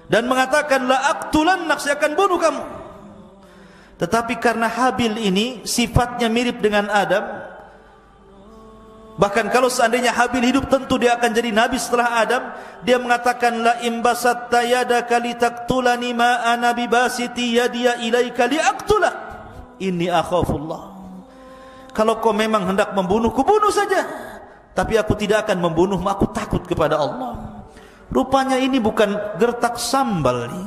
dan mengatakan, la aqtulannak, saya akan bunuh kamu. Tetapi karena Habil ini sifatnya mirip dengan Adam, bahkan kalau seandainya Habil hidup tentu dia akan jadi nabi setelah Adam, dia mengatakan, la imbasatta yadaka litaqtulani ma ana bibasiti yadiya ilaika liaqtulak inni akhafullah. Kalau kau memang hendak membunuhku, bunuh saja, tapi aku tidak akan membunuhmu, aku takut kepada Allah. Rupanya ini bukan gertak sambal nih,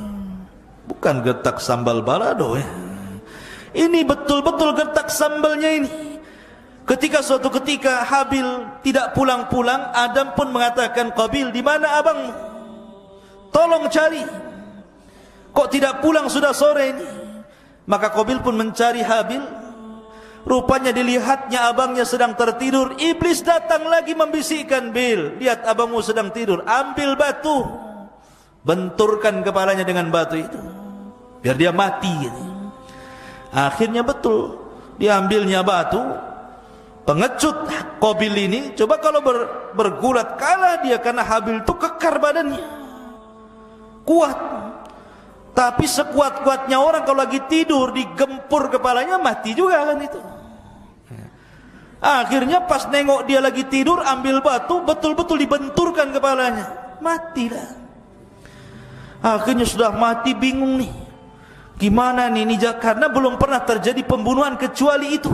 bukan gertak sambal balado ya. Ini betul-betul gertak sambalnya ini. Ketika suatu ketika Habil tidak pulang-pulang, Adam pun mengatakan, Qabil, di mana abangmu? Tolong cari. Kok tidak pulang, sudah sore ini? Maka Qabil pun mencari Habil. Rupanya dilihatnya abangnya sedang tertidur. Iblis datang lagi membisikkan, Bil, lihat abangmu sedang tidur, ambil batu, benturkan kepalanya dengan batu itu, biar dia mati gitu. Akhirnya betul, diambilnya batu. Pengecut Qabil ini, coba kalau bergulat, kalah dia, karena Habil itu kekar badannya, kuat. Tapi sekuat-kuatnya orang kalau lagi tidur digempur kepalanya, mati juga kan itu. Akhirnya pas nengok dia lagi tidur, ambil batu, betul-betul dibenturkan kepalanya, matilah. Akhirnya sudah mati, bingung nih, gimana nih, karena belum pernah terjadi pembunuhan kecuali itu,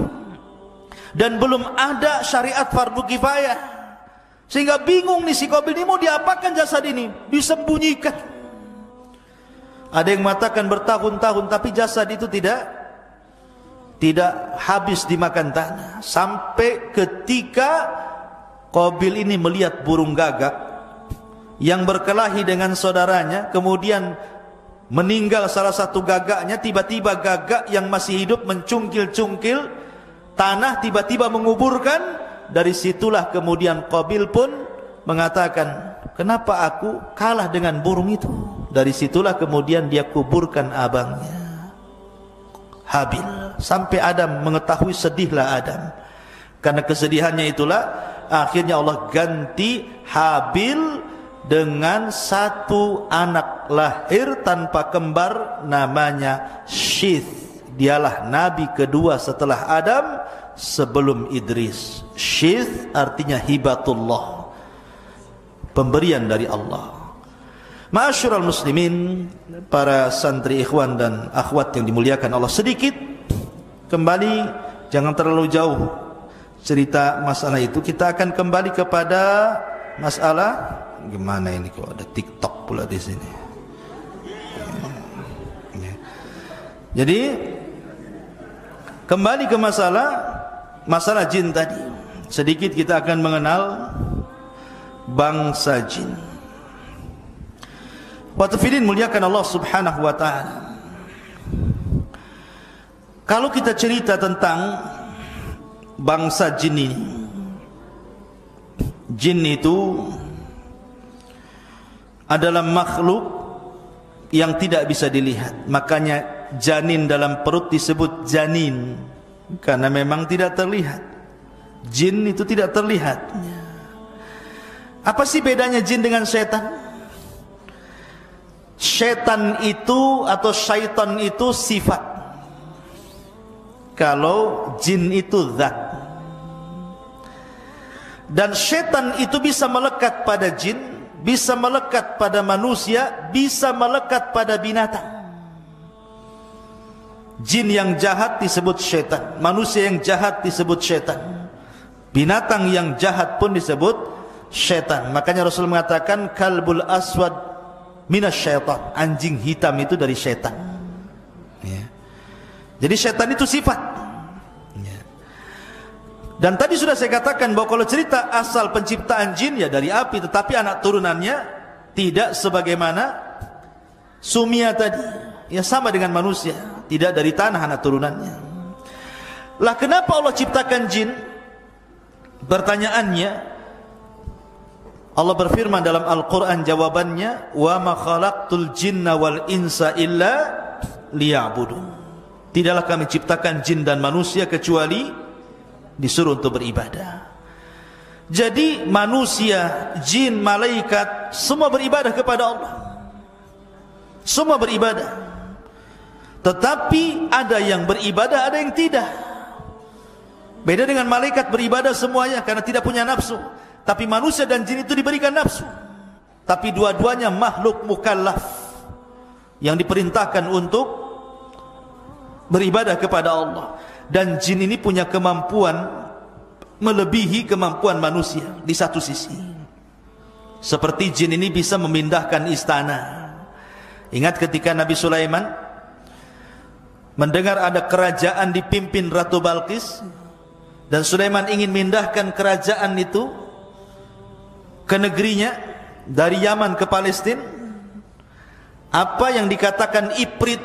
dan belum ada syariat fardu kifayah, sehingga bingung nih si Qabil ini, mau diapakan jasad ini? Disembunyikan. Ada yang mengatakan bertahun-tahun, tapi jasad itu tidak habis dimakan tanah, sampai ketika Qabil ini melihat burung gagak yang berkelahi dengan saudaranya, kemudian meninggal salah satu gagaknya. Tiba-tiba gagak yang masih hidup mencungkil-cungkil tanah, tiba-tiba menguburkan. Dari situlah kemudian Qabil pun mengatakan, kenapa aku kalah dengan burung itu? Dari situlah kemudian dia kuburkan abangnya Habil. Sampai Adam mengetahui, sedihlah Adam. Karena kesedihannya itulah akhirnya Allah ganti Habil dengan satu anak lahir tanpa kembar, namanya Syith. Dialah nabi kedua setelah Adam, sebelum Idris. Syith artinya hibatullah, pemberian dari Allah. Ma'asyiral muslimin, para santri ikhwan dan akhwat yang dimuliakan Allah, sedikit kembali, jangan terlalu jauh cerita masalah itu. Kita akan kembali kepada masalah, gimana ini kok ada TikTok pula di sini. Jadi kembali ke masalah jin tadi. Sedikit kita akan mengenal bangsa jin. Watafidin muliakan Allah subhanahu wa ta'ala. Kalau kita cerita tentang bangsa jin ini, jin itu adalah makhluk yang tidak bisa dilihat. Makanya janin dalam perut disebut janin, karena memang tidak terlihat. Jin itu tidak terlihat. Apa sih bedanya jin dengan setan? Setan itu atau syaitan itu sifat, kalau jin itu zat. Dan setan itu bisa melekat pada jin, bisa melekat pada manusia, bisa melekat pada binatang. Jin yang jahat disebut setan, manusia yang jahat disebut setan, binatang yang jahat pun disebut setan. Makanya Rasul mengatakan, kalbul aswad minasyaitan, anjing hitam itu dari setan. Ya. Jadi setan itu sifat. Ya. Dan tadi sudah saya katakan bahwa kalau cerita asal penciptaan jin ya dari api, tetapi anak turunannya tidak sebagaimana Sumia tadi, ya sama dengan manusia, tidak dari tanah anak turunannya. Lah kenapa Allah ciptakan jin? Pertanyaannya, Allah berfirman dalam Al-Quran jawabannya, wa ma khalaqtul jinna wal insa illa liya'budun. Tidaklah kami ciptakan jin dan manusia kecuali disuruh untuk beribadah. Jadi manusia, jin, malaikat semua beribadah kepada Allah. Semua beribadah. Tetapi ada yang beribadah, ada yang tidak. Beda dengan malaikat beribadah semuanya karena tidak punya nafsu. Tapi manusia dan jin itu diberikan nafsu. Tapi dua-duanya makhluk mukallaf yang diperintahkan untuk beribadah kepada Allah. Dan jin ini punya kemampuan melebihi kemampuan manusia di satu sisi. Seperti jin ini bisa memindahkan istana. Ingat ketika Nabi Sulaiman mendengar ada kerajaan dipimpin Ratu Balqis, dan Sulaiman ingin memindahkan kerajaan itu ke negerinya dari Yaman ke Palestina. Apa yang dikatakan Ifrit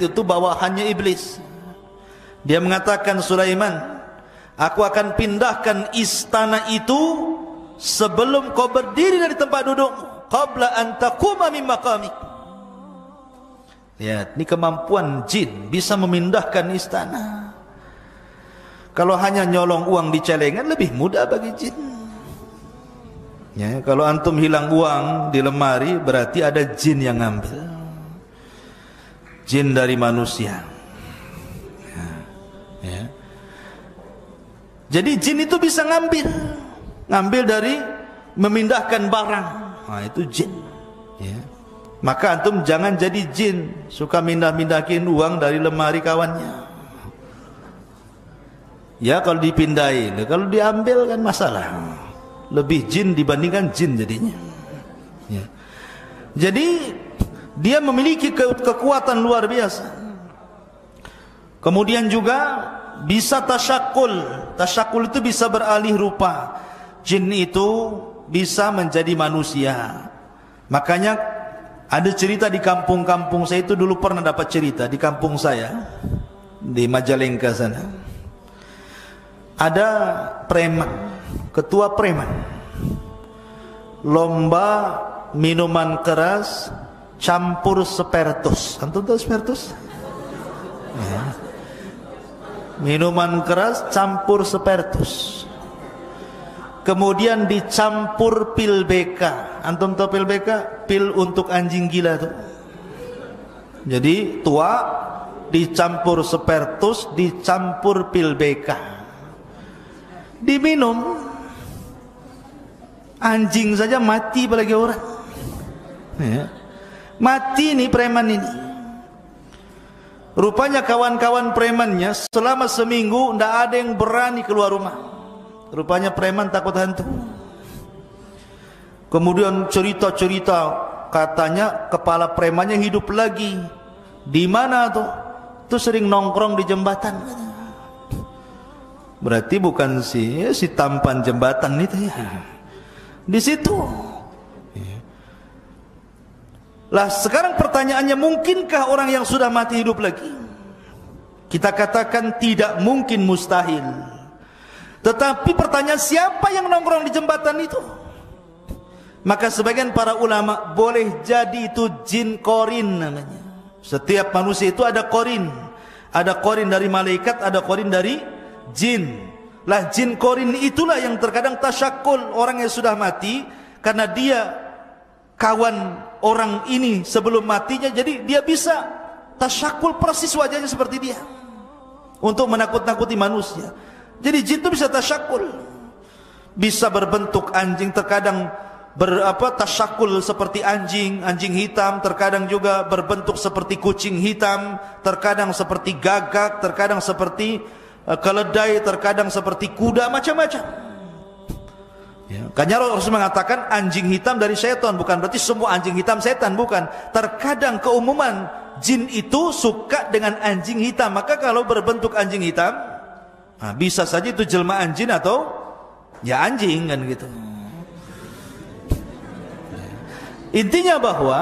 itu bawahannya iblis. Dia mengatakan, Sulaiman, aku akan pindahkan istana itu sebelum kau berdiri dari tempat dudukmu, qabla an taquma min maqamik. Ya, ini kemampuan jin bisa memindahkan istana. Kalau hanya nyolong uang di celengan lebih mudah bagi jin. Ya, kalau antum hilang uang di lemari berarti ada jin yang ngambil. Jin dari manusia. Ya. Jadi jin itu bisa ngambil dari memindahkan barang. Nah, itu jin. Ya. Maka antum jangan jadi jin suka mindah-mindahin uang dari lemari kawannya. Ya kalau dipindahin, kalau diambil kan masalah. Lebih jin dibandingkan jin jadinya. Ya. Jadi dia memiliki kekuatan luar biasa. Kemudian juga bisa tasyakul. Tasyakul itu bisa beralih rupa. Jin itu bisa menjadi manusia. Makanya ada cerita di kampung-kampung saya itu dulu pernah dapat cerita di kampung saya di Majalengka sana. Ada preman, ketua preman, lomba minuman keras campur spertus. Antum tahu spertus? Ya. Minuman keras campur spertus. Kemudian dicampur pil BK. Antum tahu pil BK? Pil untuk anjing gila tuh. Jadi tua dicampur spertus, dicampur pil BK. Diminum, anjing saja mati apalagi orang. Ya. Mati nih preman ini. Rupanya kawan-kawan premannya selama seminggu tidak ada yang berani keluar rumah. Rupanya preman takut hantu. Kemudian cerita-cerita katanya kepala premannya hidup lagi. Di mana tuh? Tuh sering nongkrong di jembatan. Berarti bukan si tampan jembatan itu ya. Di situ. Lah sekarang pertanyaannya, mungkinkah orang yang sudah mati hidup lagi? Kita katakan tidak mungkin, mustahil. Tetapi pertanyaan, siapa yang nongkrong di jembatan itu? Maka sebagian para ulama, boleh jadi itu jin korin namanya. Setiap manusia itu ada korin. Ada korin dari malaikat, ada korin dari jin. Lah jin korin itulah yang terkadang tasyakul orang yang sudah mati, karena dia kawan orang ini sebelum matinya, jadi dia bisa tasyakul persis wajahnya seperti dia untuk menakut-nakuti manusia. Jadi jin itu bisa tasyakul, bisa berbentuk anjing, terkadang tasyakul seperti anjing hitam, terkadang juga berbentuk seperti kucing hitam, terkadang seperti gagak, terkadang seperti keledai, terkadang seperti kuda, macam-macam. Ya, karena Rasul mengatakan anjing hitam dari setan, bukan berarti semua anjing hitam setan, bukan. Terkadang keumuman jin itu suka dengan anjing hitam, maka kalau berbentuk anjing hitam, nah, bisa saja itu jelmaan jin atau ya anjing kan gitu. Intinya bahwa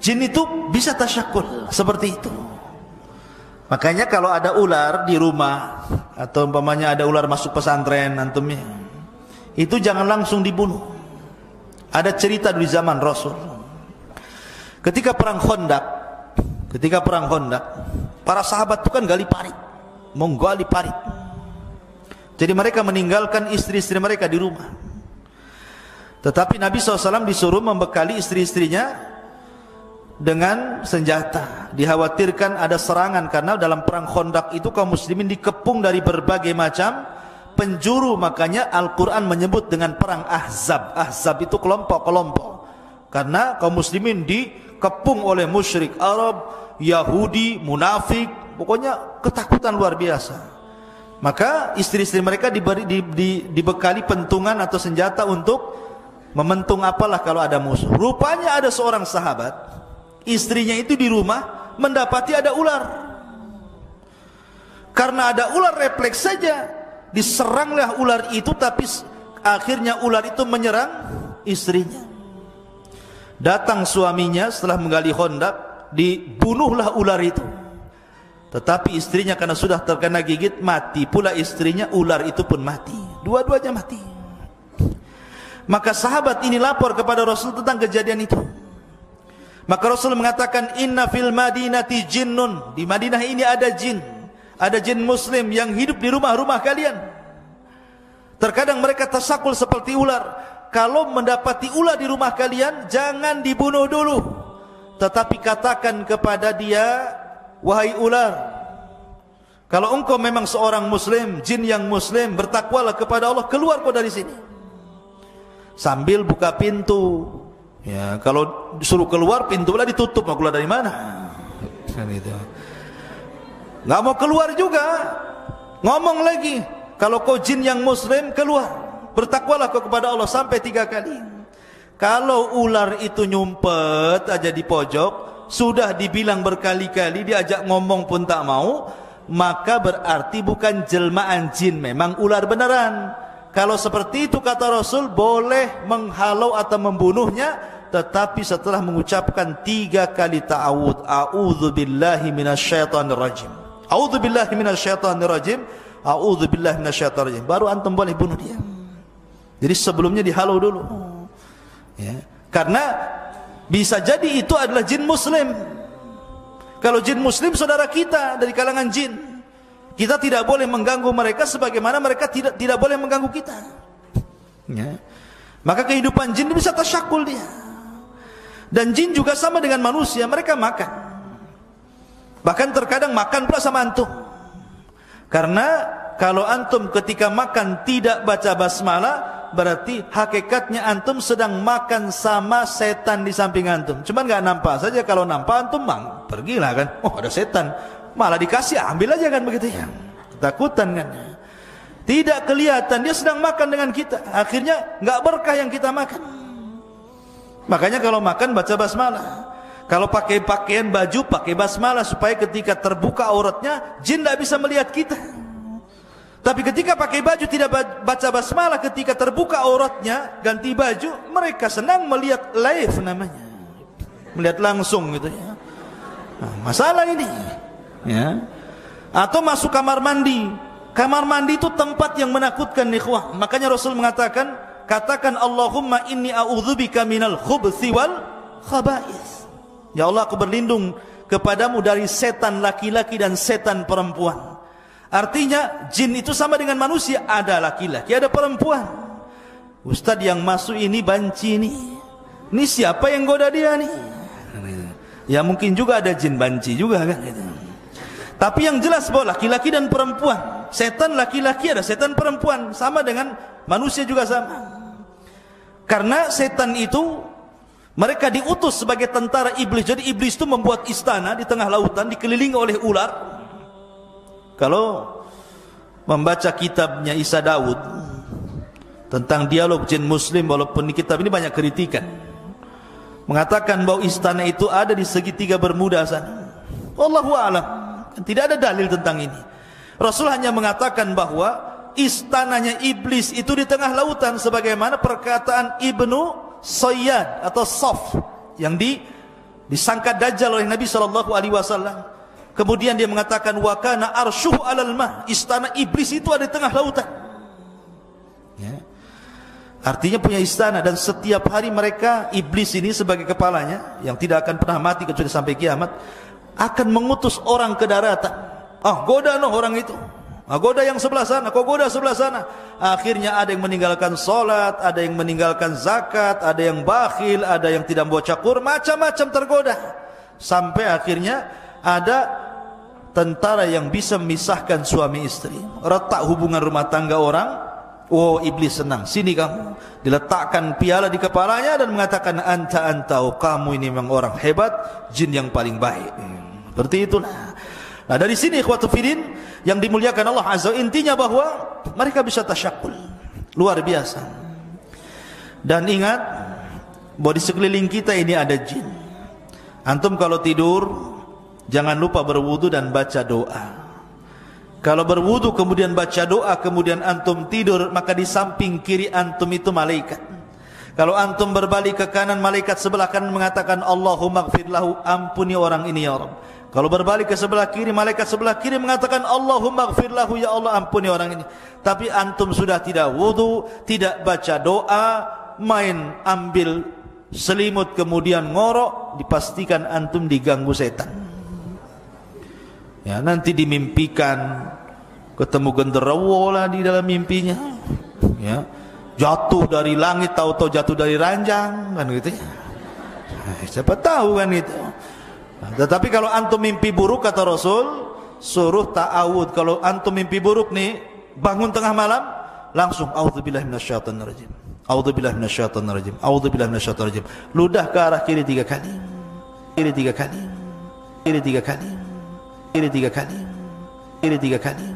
Jin itu bisa tasyakul seperti itu. Makanya kalau ada ular di rumah, atau umpamanya ada ular masuk pesantren antumnya, itu jangan langsung dibunuh. Ada cerita di zaman Rasul. Ketika perang Khandaq, para sahabat itu kan gali parit, menggali parit. Jadi mereka meninggalkan istri-istri mereka di rumah. Tetapi Nabi SAW disuruh membekali istri-istrinya dengan senjata. Dikhawatirkan ada serangan, karena dalam perang Khandaq itu kaum muslimin dikepung dari berbagai macam penjuru. Makanya Al-Quran menyebut dengan perang Ahzab. Ahzab itu kelompok-kelompok, karena kaum muslimin dikepung oleh musyrik Arab, Yahudi, munafik, pokoknya ketakutan luar biasa. Maka istri-istri mereka dibekali pentungan atau senjata untuk mementung apalah kalau ada musuh. Rupanya ada seorang sahabat, istrinya itu di rumah mendapati ada ular. Karena ada ular, refleks saja diseranglah ular itu, tapi akhirnya ular itu menyerang istrinya. Datang suaminya setelah menggali Khandaq, dibunuhlah ular itu. Tetapi istrinya karena sudah terkena gigit, mati pula istrinya, ular itu pun mati. Dua-duanya mati. Maka sahabat ini lapor kepada Rasul tentang kejadian itu. Maka Rasul mengatakan, inna fil madinati jinnun, di Madinah ini ada jin. Ada jin muslim yang hidup di rumah-rumah kalian. Terkadang mereka tersakul seperti ular. Kalau mendapati ular di rumah kalian, jangan dibunuh dulu, tetapi katakan kepada dia, wahai ular, kalau engkau memang seorang muslim, jin yang muslim, bertakwalah kepada Allah, keluar kau dari sini. Sambil buka pintu. Ya, kalau disuruh keluar, pintu lah ditutup, mau keluar dari mana? Kan gitu. Nggak mau keluar juga, ngomong lagi, kalau kau jin yang muslim, keluar, bertakwalah kau kepada Allah, sampai 3 kali. Kalau ular itu nyumpet aja di pojok, sudah dibilang berkali-kali, diajak ngomong pun tak mau, maka berarti bukan jelmaan jin, memang ular beneran. Kalau seperti itu kata Rasul, boleh menghalau atau membunuhnya, tetapi setelah mengucapkan 3 kali ta'awud, a'udzubillahi minasyaitonir rajim, a'udzubillahi minasyaitonir rajim, a'udzubillahi minasyaitonir rajim, baru antum boleh bunuh dia. Jadi sebelumnya dihalau dulu. Ya. Karena bisa jadi itu adalah jin muslim. Kalau jin muslim saudara kita dari kalangan jin, kita tidak boleh mengganggu mereka sebagaimana mereka tidak boleh mengganggu kita. Ya. Maka kehidupan jin bisa tasyakul dia. Dan jin juga sama dengan manusia, mereka makan. Bahkan terkadang makan pula sama antum. Karena kalau antum ketika makan tidak baca basmalah, berarti hakikatnya antum sedang makan sama setan di samping antum. Cuman nggak nampak saja. Kalau nampak antum pergilah kan. Oh, ada setan. Malah dikasih, ambil aja kan begitu ya. Ketakutan kan. Tidak kelihatan dia sedang makan dengan kita. Akhirnya nggak berkah yang kita makan. Makanya kalau makan baca basmalah. Kalau pakai pakaian baju pakai basmalah, supaya ketika terbuka auratnya jin tidak bisa melihat kita. Tapi ketika pakai baju tidak baca basmalah, ketika terbuka auratnya ganti baju, mereka senang melihat live namanya, melihat langsung gitu ya. Nah, masalah ini ya. Atau masuk kamar mandi. Kamar mandi itu tempat yang menakutkan ikhwah. Makanya Rasul mengatakan, katakan Allahumma inni a'udzubika minal khubthi wal khaba'ith. Ya Allah, aku berlindung kepadamu dari setan laki-laki dan setan perempuan. Artinya jin itu sama dengan manusia, ada laki-laki, ada perempuan. Ustaz yang masuk ini banci nih. Ini siapa yang goda dia nih? Ya mungkin juga ada jin banci juga kan. Tapi yang jelas bahwa laki-laki dan perempuan. Setan laki-laki, ada setan perempuan, sama dengan manusia juga sama. Karena setan itu mereka diutus sebagai tentara iblis. Jadi iblis itu membuat istana di tengah lautan dikelilingi oleh ular. Kalau membaca kitabnya Isa Daud tentang dialog jin muslim, walaupun di kitab ini banyak kritikan, mengatakan bahwa istana itu ada di segitiga Bermuda sana. Wallahu a'lam, tidak ada dalil tentang ini. Rasul hanya mengatakan bahwa istananya iblis itu di tengah lautan, sebagaimana perkataan Ibnu Sayyad atau Saf yang disangka dajjal oleh Nabi SAW. Kemudian dia mengatakan wa kana arsyuhu 'alal ma, istana iblis itu ada di tengah lautan. Ya. Artinya punya istana, dan setiap hari mereka, iblis ini sebagai kepalanya yang tidak akan pernah mati kecuali sampai kiamat, akan mengutus orang ke daratan. Goda orang itu. Goda yang sebelah sana, kau goda sebelah sana. Akhirnya ada yang meninggalkan solat, ada yang meninggalkan zakat, ada yang bakhil, ada yang tidak membaca Quran, macam-macam tergoda. Sampai akhirnya ada tentara yang bisa memisahkan suami istri, retak hubungan rumah tangga orang. Iblis senang, sini kamu. Diletakkan piala di kepalanya dan mengatakan anta, kamu ini memang orang hebat, jin yang paling baik. Seperti itulah. Nah, dari sini ikhwatu fillah yang dimuliakan Allah Azza, intinya bahwa mereka bisa tasyakul, luar biasa. Dan ingat bahwa di sekeliling kita ini ada jin. Antum kalau tidur jangan lupa berwudu dan baca doa. Kalau berwudu kemudian baca doa, kemudian antum tidur, maka di samping kiri antum itu malaikat. Kalau antum berbalik ke kanan, malaikat sebelah kanan mengatakan Allahumma ighfir lahu, ampuni orang ini ya Rabb. Kalau berbalik ke sebelah kiri, malaikat sebelah kiri mengatakan Allahumma ighfir lahu, ya Allah ampuni orang ini. Tapi antum sudah tidak wudu, tidak baca doa, main ambil selimut kemudian ngorok, dipastikan antum diganggu setan. Ya, nanti dimimpikan ketemu genderuwo lah di dalam mimpinya. Ya, jatuh dari langit, tahu-tahu jatuh dari ranjang, kan gitu ya. Siapa tahu kan itu. Tetapi kalau antum mimpi buruk, kata Rasul, suruh ta'awud. Kalau antum mimpi buruk nih, bangun tengah malam, langsung a'udzubillahi minasyaitonir rajim. A'udzubillahi minasyaitonir rajim. A'udzubillahi minasyaitonir rajim. Ludah ke arah kiri 3 kali. Kiri 3 kali. Kiri 3 kali. Kiri 3 kali. Kiri 3 kali.